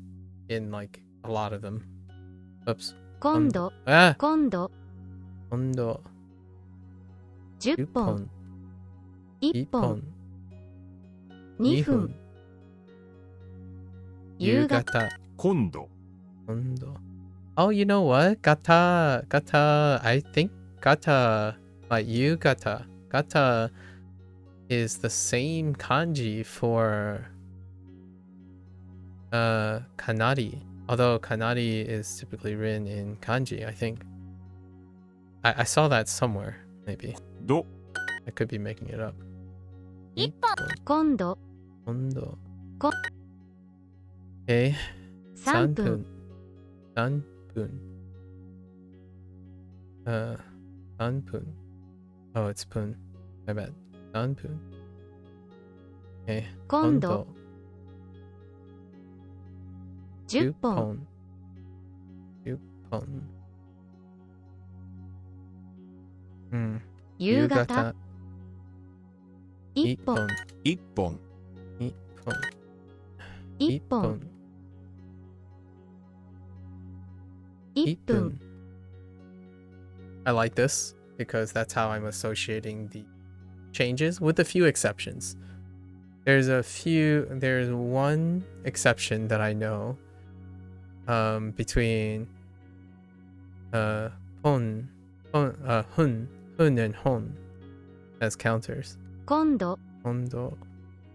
in like a lot of them. Oops. 今度 Ah! 今度 Ondo. 10本1本 2 2分 夕方 今度。 Oh, you know what? Gata. I think gata, like yugata. Gata is the same kanji for kanari. Although kanari is typically written in kanji, I think. I saw that somewhere, maybe. ど。 I could be making it up. 今度 Ondo. Ko- Okay. 3分 3分. 3分. Oh, it's pun. My bad. 3分. Okay. 今度 10本 10本. 夕方1本一本。 1本1分 I like this because that's how I'm associating the changes, with a few exceptions. There's one exception that I know between hun and hon as counters. 今度 Kondo.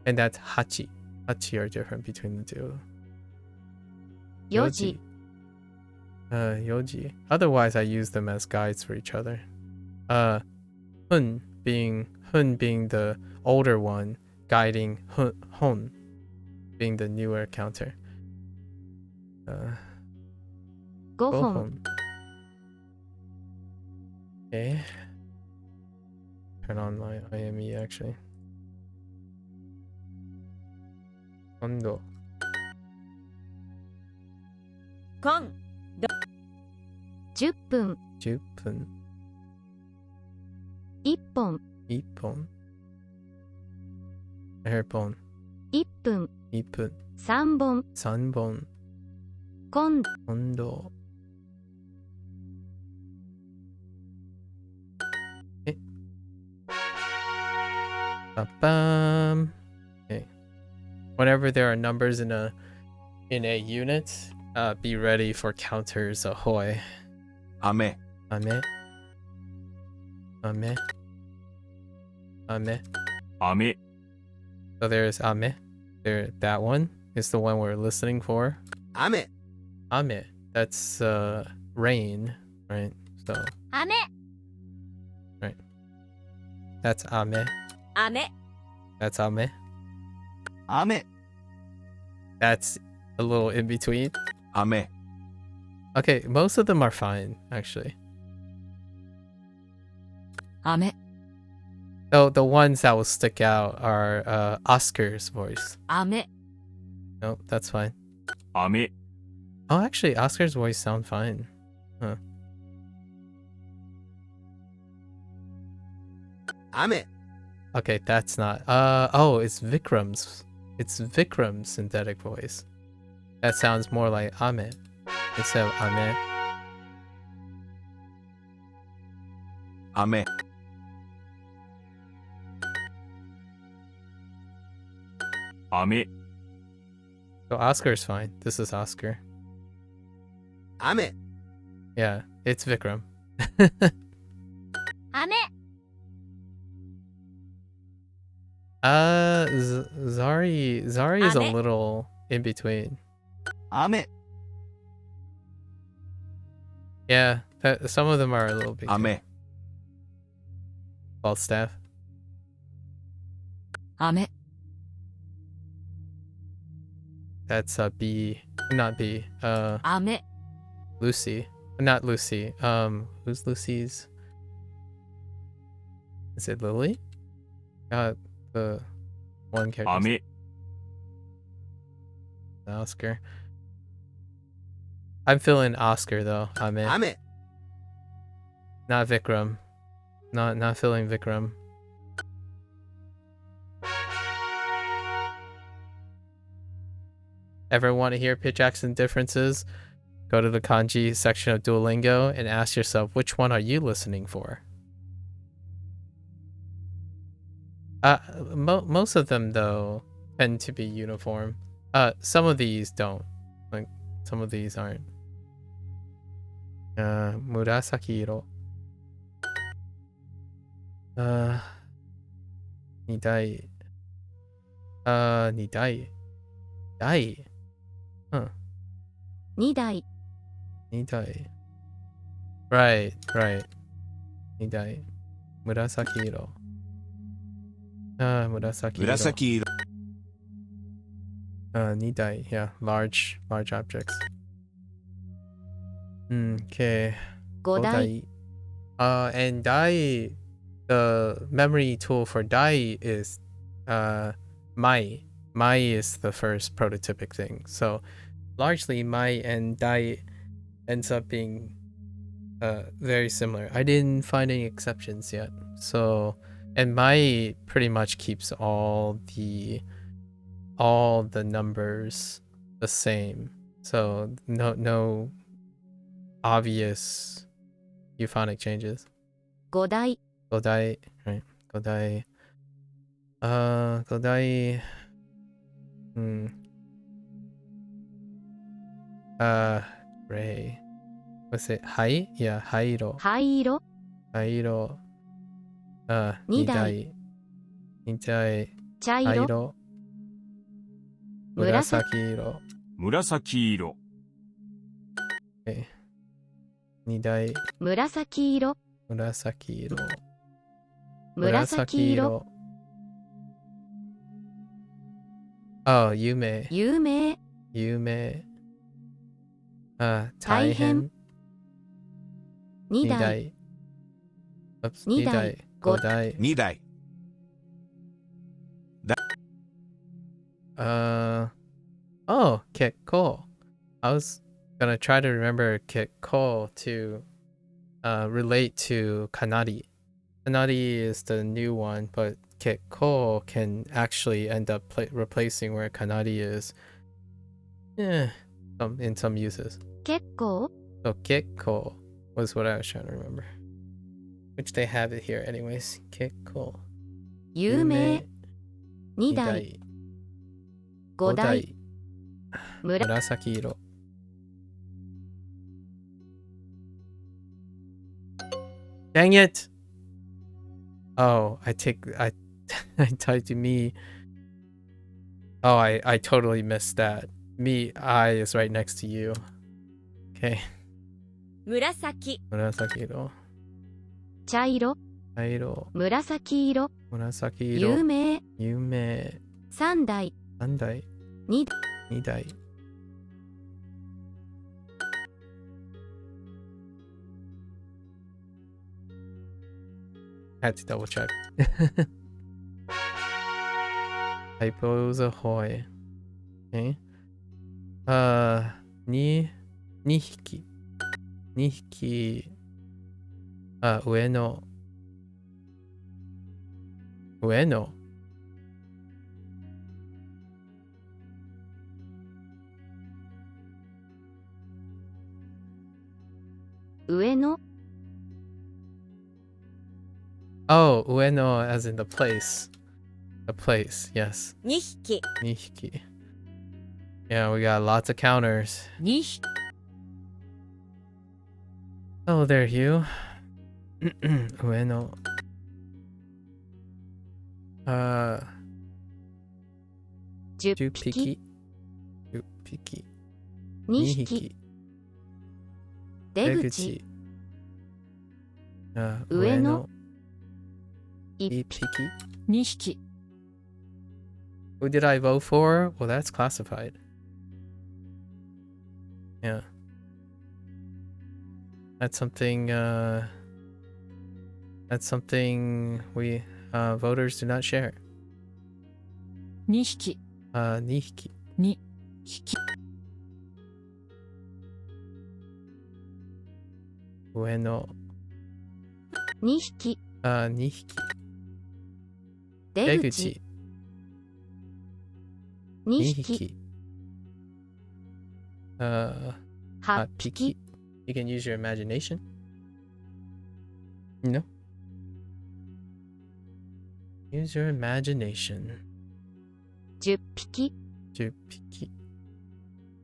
And that's hachi. Hachi are different between the two. 4時 Yoji. Otherwise, I use them as guides for each other. Hun being the older one, guiding Hon being the newer counter. 5本 Okay. Turn on my IME actually. Kondo. 今10分10分1本1本 10本1分1分3本3本今度今度Ba-bam. Okay. Whenever there are numbers in a unit, be ready for counters. Ahoy. 雨 Ame. Ame. Ame. 雨 So there's ame. There, that one is the one we're listening for. 雨 Ame. That's rain, right? So 雨 that's ame. 雨 That's ame. 雨 That's a little in between. 雨 Okay, most of them are fine, actually. 雨 Though the ones that will stick out are Oscar's voice. 雨 No, that's fine. 雨 Oh, actually, Oscar's voice sound fine. Huh. 雨 Okay, that's not. Oh, it's Vikram's. It's Vikram's synthetic voice. That sounds more like Ame instead of Ame. 雨 雨 So Oscar's fine. This is Oscar. 雨 Yeah, it's Vikram. 雨 Zari is a Ame. little in between. 雨 Yeah, some of them are a little bit. 雨 Falstaff. 雨 That's B, not B. 雨 Lucy, not Lucy. Who's Lucy's? Is it Lily? The one character. 雨 Oscar. I'm feeling Oscar though. I'm in. 雨 Not Vikram. Not feeling Vikram. Ever want to hear pitch accent differences? Go to the kanji section of Duolingo and ask yourself which one are you listening for? Most of them though tend to be uniform. Some of these don't. Like some of these aren't. Murasaki iro. Nidai. Nidai. Dai. Huh. 2台 Nidai. Right. Nidai. Murasaki iro. Murasaki iro. 紫色 Nidai. Yeah, large objects. Okay. 5台 And Dai, the memory tool for Dai is Mai. Mai is the first prototypic thing. So largely Mai and Dai ends up being very similar. I didn't find any exceptions yet. So, and Mai pretty much keeps all the numbers the same. So no obvious euphonic changes. 5台 Godai, right? Godai. Godai. Ray. What's it? Hai? Yeah, hairo. 灰色 Hairo. 二台 Nidai. 茶色 Hairo. 紫 Murasaki-iro. 紫色 Okay. Nidai. 紫色 Murasaki-iro. 紫色 Oh, Yume. 有名 Yume. 大変 Taihen. 二台 Nidai. Oops. 二台 Nidai. Godai. 2台 Oh, Kekko. I was gonna try to remember Kekko to relate to Kanari. Kanari is the new one, but Kekko can actually end up replacing where Kanari is. In some uses. 結構 So Kekko was what I was trying to remember. Which they have it here anyways. Kekko. 有名二台 5台 Murasaki-iro. Dang it! Oh, I typed me. Oh, I totally missed that. Me, I is right next to you. Okay. 紫 Murasaki-iro. 茶色 Airo. 紫色 Murasaki-iro. 有名 Yume. 3台 Bandai. 2 Nidai. Had to double check. Typos ahoy. Okay. 2匹。2匹。上の。上の。上の Oh, ueno as in the place. The place, yes. 2匹 2匹. Yeah, we got lots of counters. 2匹 Oh, there, Hugh. Ueno. 10 10匹匹。10匹。 2 2匹匹。出口上の。1 1匹匹。 2匹 Who did I vote for? Well, that's classified. Yeah. That's something we voters do not share. 2匹2匹。 2匹上の。2匹2匹。出口出口。 2 2匹匹。8 8匹匹。You can use your imagination. You know? Use your imagination. 10匹10匹。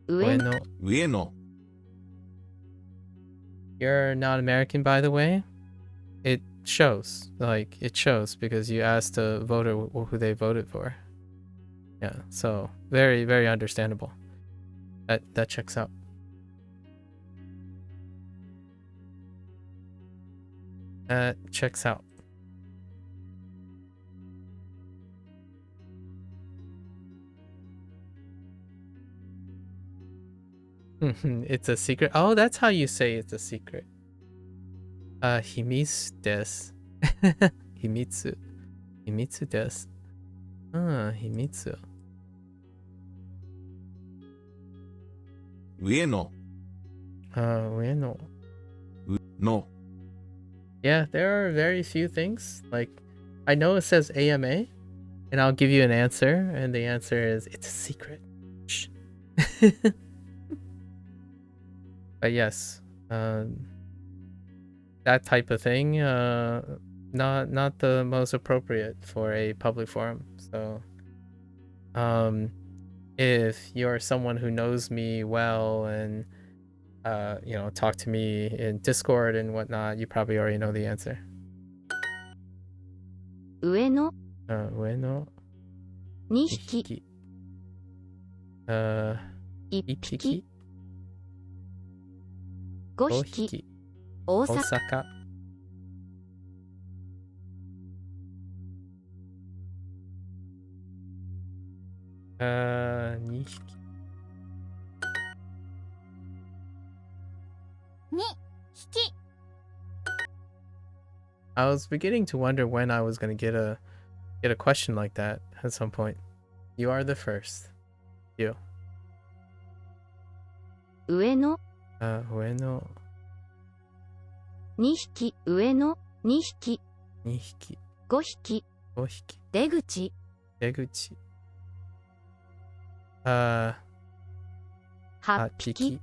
上の上の。上の You're not American, by the way. It shows. Like, it shows because you asked a voter who they voted for. Yeah, so very, very understandable. That checks out. That checks out. It's a secret. Oh, that's how you say it's a secret. Himitsu desu. Himitsu. Himitsu desu. Himitsu. 上の 上の. の Yeah, there are very few things. Like, I know it says AMA, and I'll give you an answer, and the answer is it's a secret. Shh. But yes, that type of thing, not the most appropriate for a public forum. So, if you're someone who knows me well and talk to me in Discord and whatnot, you probably already know the answer. 上の上の2 2匹匹。1 1匹匹。 5 5匹匹。大大阪阪。2匹。2匹 I was beginning to wonder when I was gonna get a question like that at some point. You are the first. You. 上の上の2匹上の2匹2匹。5匹5匹。出口出口。8 8匹匹。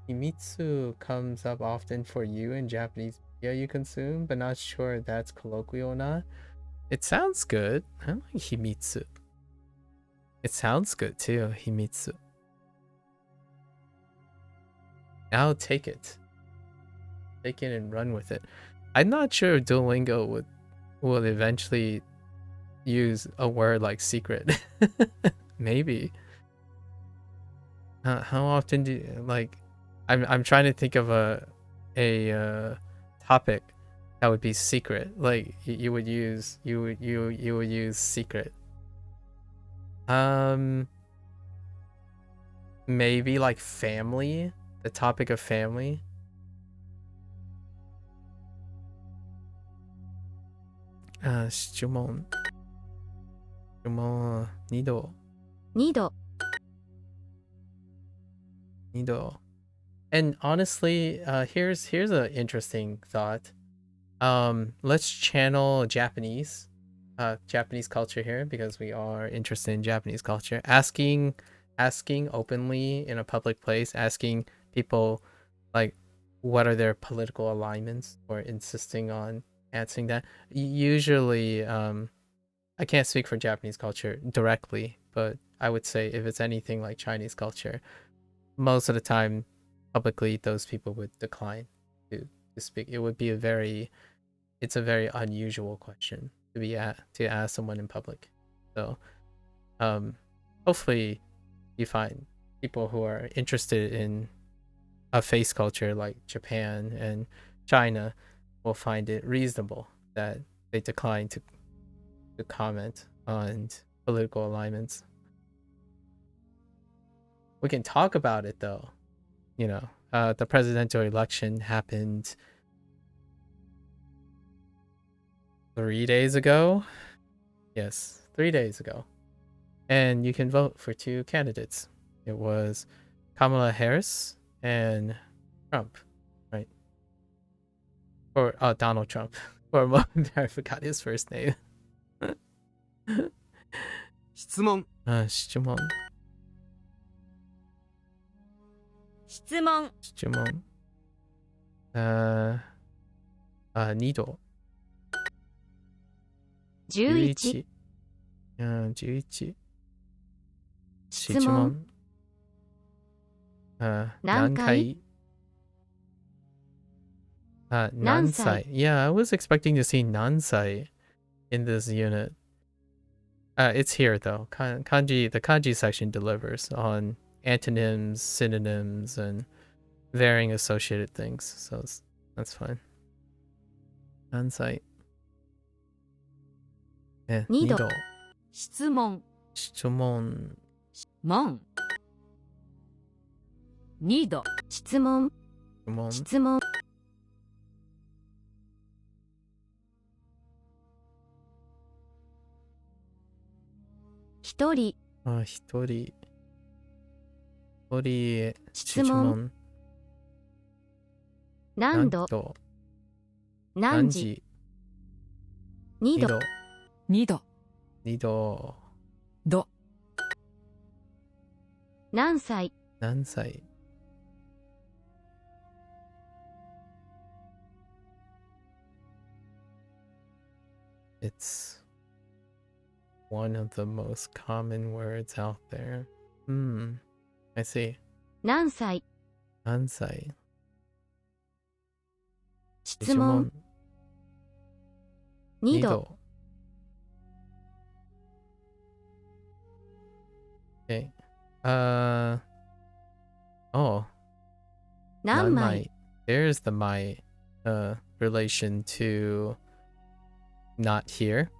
Himitsu comes up often for you in Japanese media you consume, but not sure if that's colloquial or not. It sounds good. I like Himitsu. It sounds good too, Himitsu. I'll take it. Take it and run with it. I'm not sure if Duolingo would eventually use a word like secret. Maybe. How often do you, like, I'm trying to think of a topic that would be secret. Like you would use secret. Maybe like family, the topic of family. Shimon 2度 2度 2度. And honestly, here's an interesting thought. Let's channel Japanese culture here, because we are interested in Japanese culture. Asking openly in a public place, asking people like what are their political alignments, or insisting on answering that. Usually, I can't speak for Japanese culture directly, but I would say if it's anything like Chinese culture, most of the time publicly those people would decline to speak. It would be it's a very unusual question to ask someone in public. So hopefully you find people who are interested in a face culture like Japan and China will find it reasonable that they decline to comment on political alignments. We can talk about it though. The presidential election happened 3 days ago. Yes, 3 days ago. And you can vote for 2 candidates. It was Kamala Harris and Trump, right? Or Donald Trump. For a moment there, I forgot his first name. 質問質問2度11 11質問何回何歳 Yeah, I was expecting to see 何歳 in this unit. It's here though. The kanji section delivers on antonyms, synonyms, and varying associated things, so that's fine. 何歳 2度質問問2度質問1人質問何度何時2度2度ど何歳 It's one of the most common words out there. I see. 何歳 何歳質問2度 Okay. Oh. 何枚 There's the my relation to not here.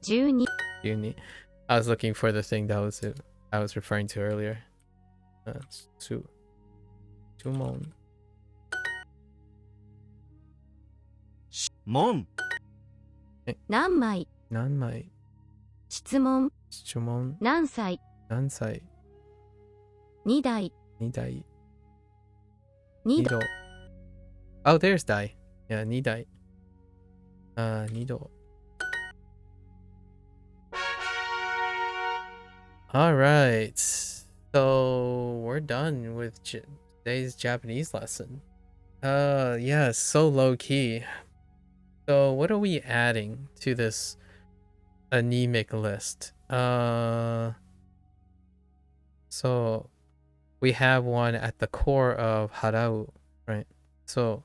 12 I was looking for the thing that I was referring to earlier. Sumon. 門何枚何枚質問質問何歳何歳2台2台2 2度 度 Oh, there's 台 Yeah, 2台2度 Alright, so we're done with today's Japanese lesson. Yeah, so low key. So what are we adding to this anemic list? So we have one at the core of harau, right? So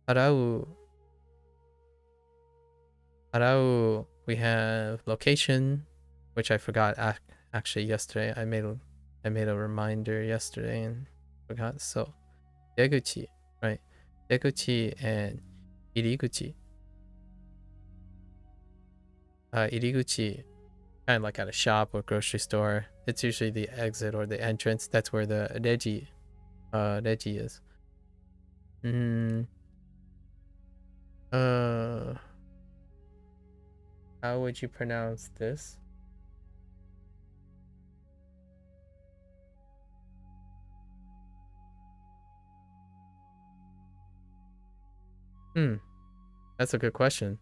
harau, we have location, which I forgot actually yesterday. I made a reminder yesterday and forgot. So deguchi, right? Deguchi and iriguchi. Iriguchi, kind of like at a shop or grocery store. It's usually the exit or the entrance. That's where the reji is. How would you pronounce this? That's a good question.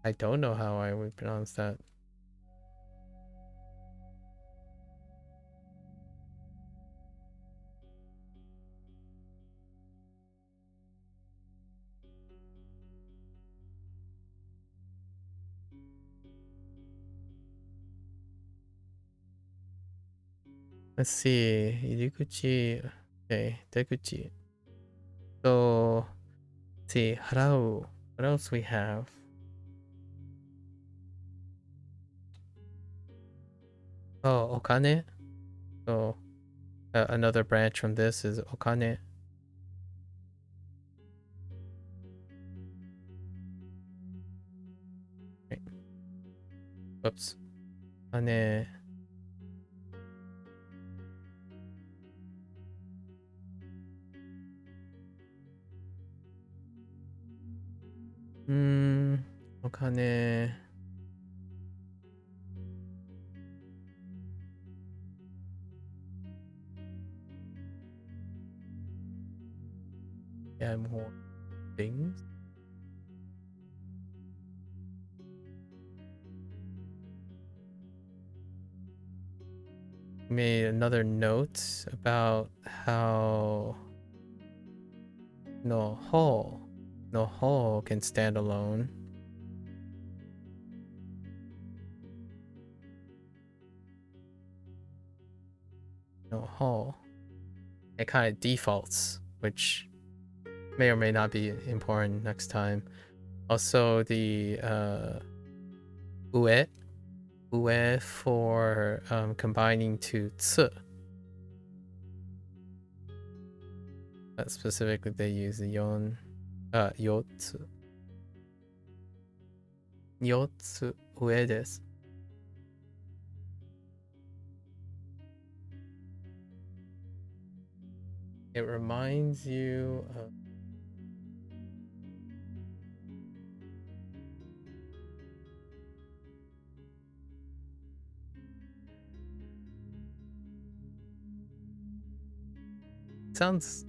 I don't know how I would pronounce that. Let's see. Iriguchi. Okay, deguchi. So, let's see. Harau. What else we have? Oh, okane. So, another branch from this is okane. Right. Whoops. Okane. Okane. Yeah, more things. Made another note about how no ho can stand alone. No ho. It kind of defaults, which may or may not be important next time. Also the ue for combining to tsu. Specifically they use the yotsu. Yotsu ue desu. It reminds you of sounds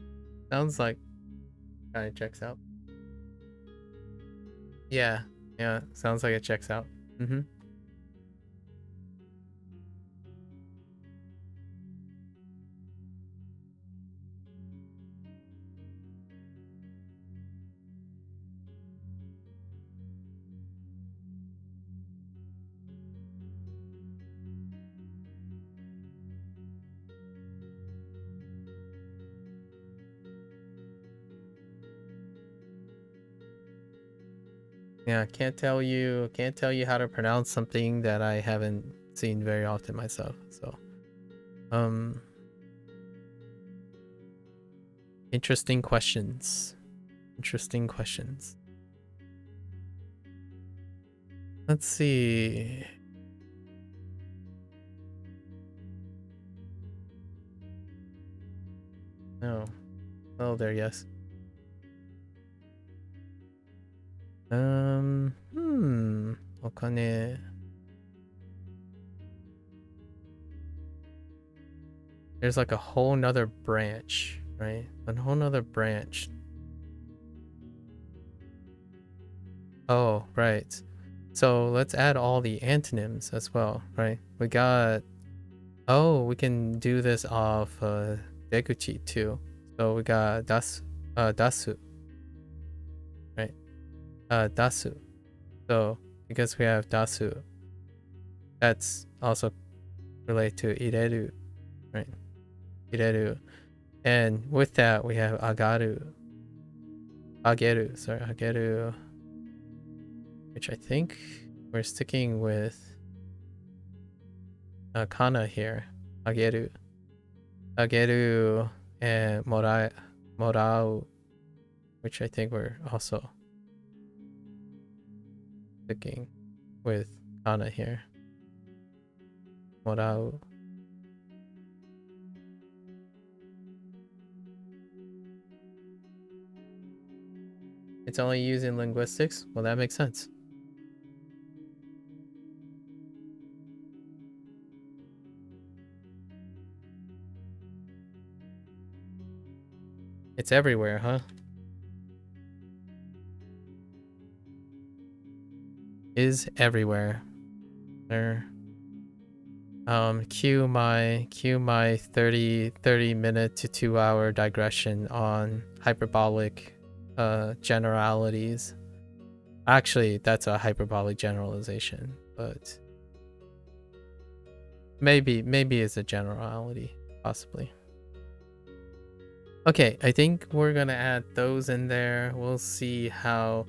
like kind of checks out. Yeah, sounds like it checks out. Yeah, can't tell you how to pronounce something that I haven't seen very often myself. So, interesting questions. Interesting questions. Let's see. No. Oh, there, yes. Okane. There's like a whole nother branch, right? A whole nother branch. Oh, right. So let's add all the antonyms as well, right? We got... Oh, we can do this off deguchi too. So we got dasu, right? Dasu. So because we have dasu, that's also related to ireru, right? Ireru. And with that, we have ageru, which I think we're sticking with kana here. Ageru, and morau, which I think we're also sticking with kana here. Morau. It's only used in linguistics? Well, that makes sense. It's everywhere, huh? Is everywhere. There. Cue my 30 minute to 2 hour digression on hyperbolic generalities. Actually, that's a hyperbolic generalization, but maybe it's a generality, possibly. Okay, I think we're gonna add those in there. We'll see how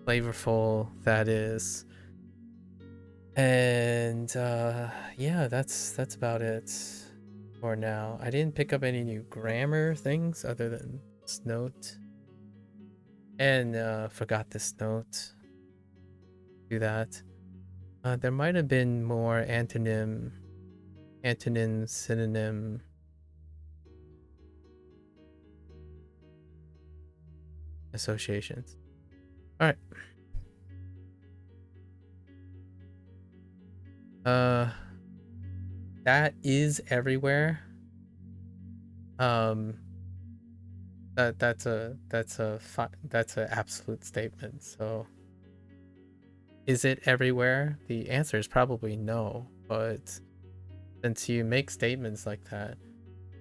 flavorful that is. And yeah, that's about it for now. I didn't pick up any new grammar things other than this note. And forgot this note. Do that. There might have been more antonym, synonym associations. All right. That is everywhere. That's an absolute statement. So, is it everywhere? The answer is probably no. But since you make statements like that,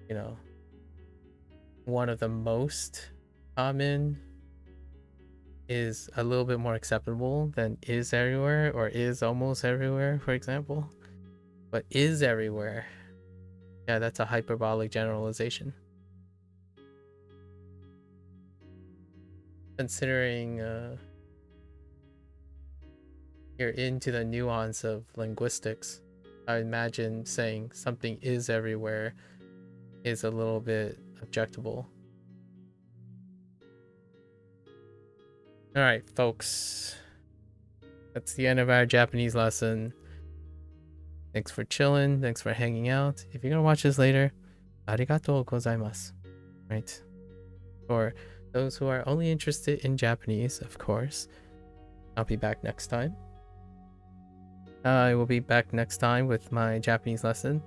you know, one of the most common is a little bit more acceptable than is everywhere or is almost everywhere, for example. But is everywhere, yeah, that's a hyperbolic generalization. Considering you're into the nuance of linguistics, I imagine saying something is everywhere is a little bit objectable. All right, folks. That's the end of our Japanese lesson. Thanks for chilling. Thanks for hanging out. If you're going to watch this later, arigatou gozaimasu. Right? For those who are only interested in Japanese, of course, I'll be back next time. I will be back next time with my Japanese lesson.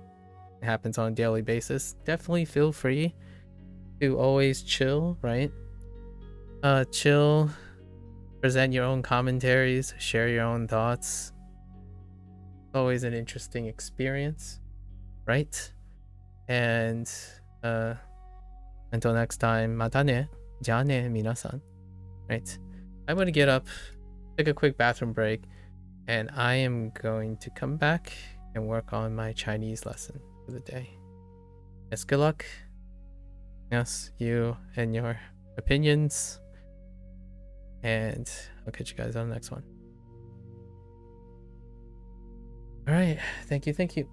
It happens on a daily basis. Definitely feel free to always chill, right? Chill. Present your own commentaries, share your own thoughts. Always an interesting experience, right? And until next time, mata ne, ja ne, minasan. Right? I'm gonna get up, take a quick bathroom break, and I am going to come back and work on my Chinese lesson for the day. Yes, good luck. Yes, you and your opinions. And I'll catch you guys on the next one. All right. Thank you.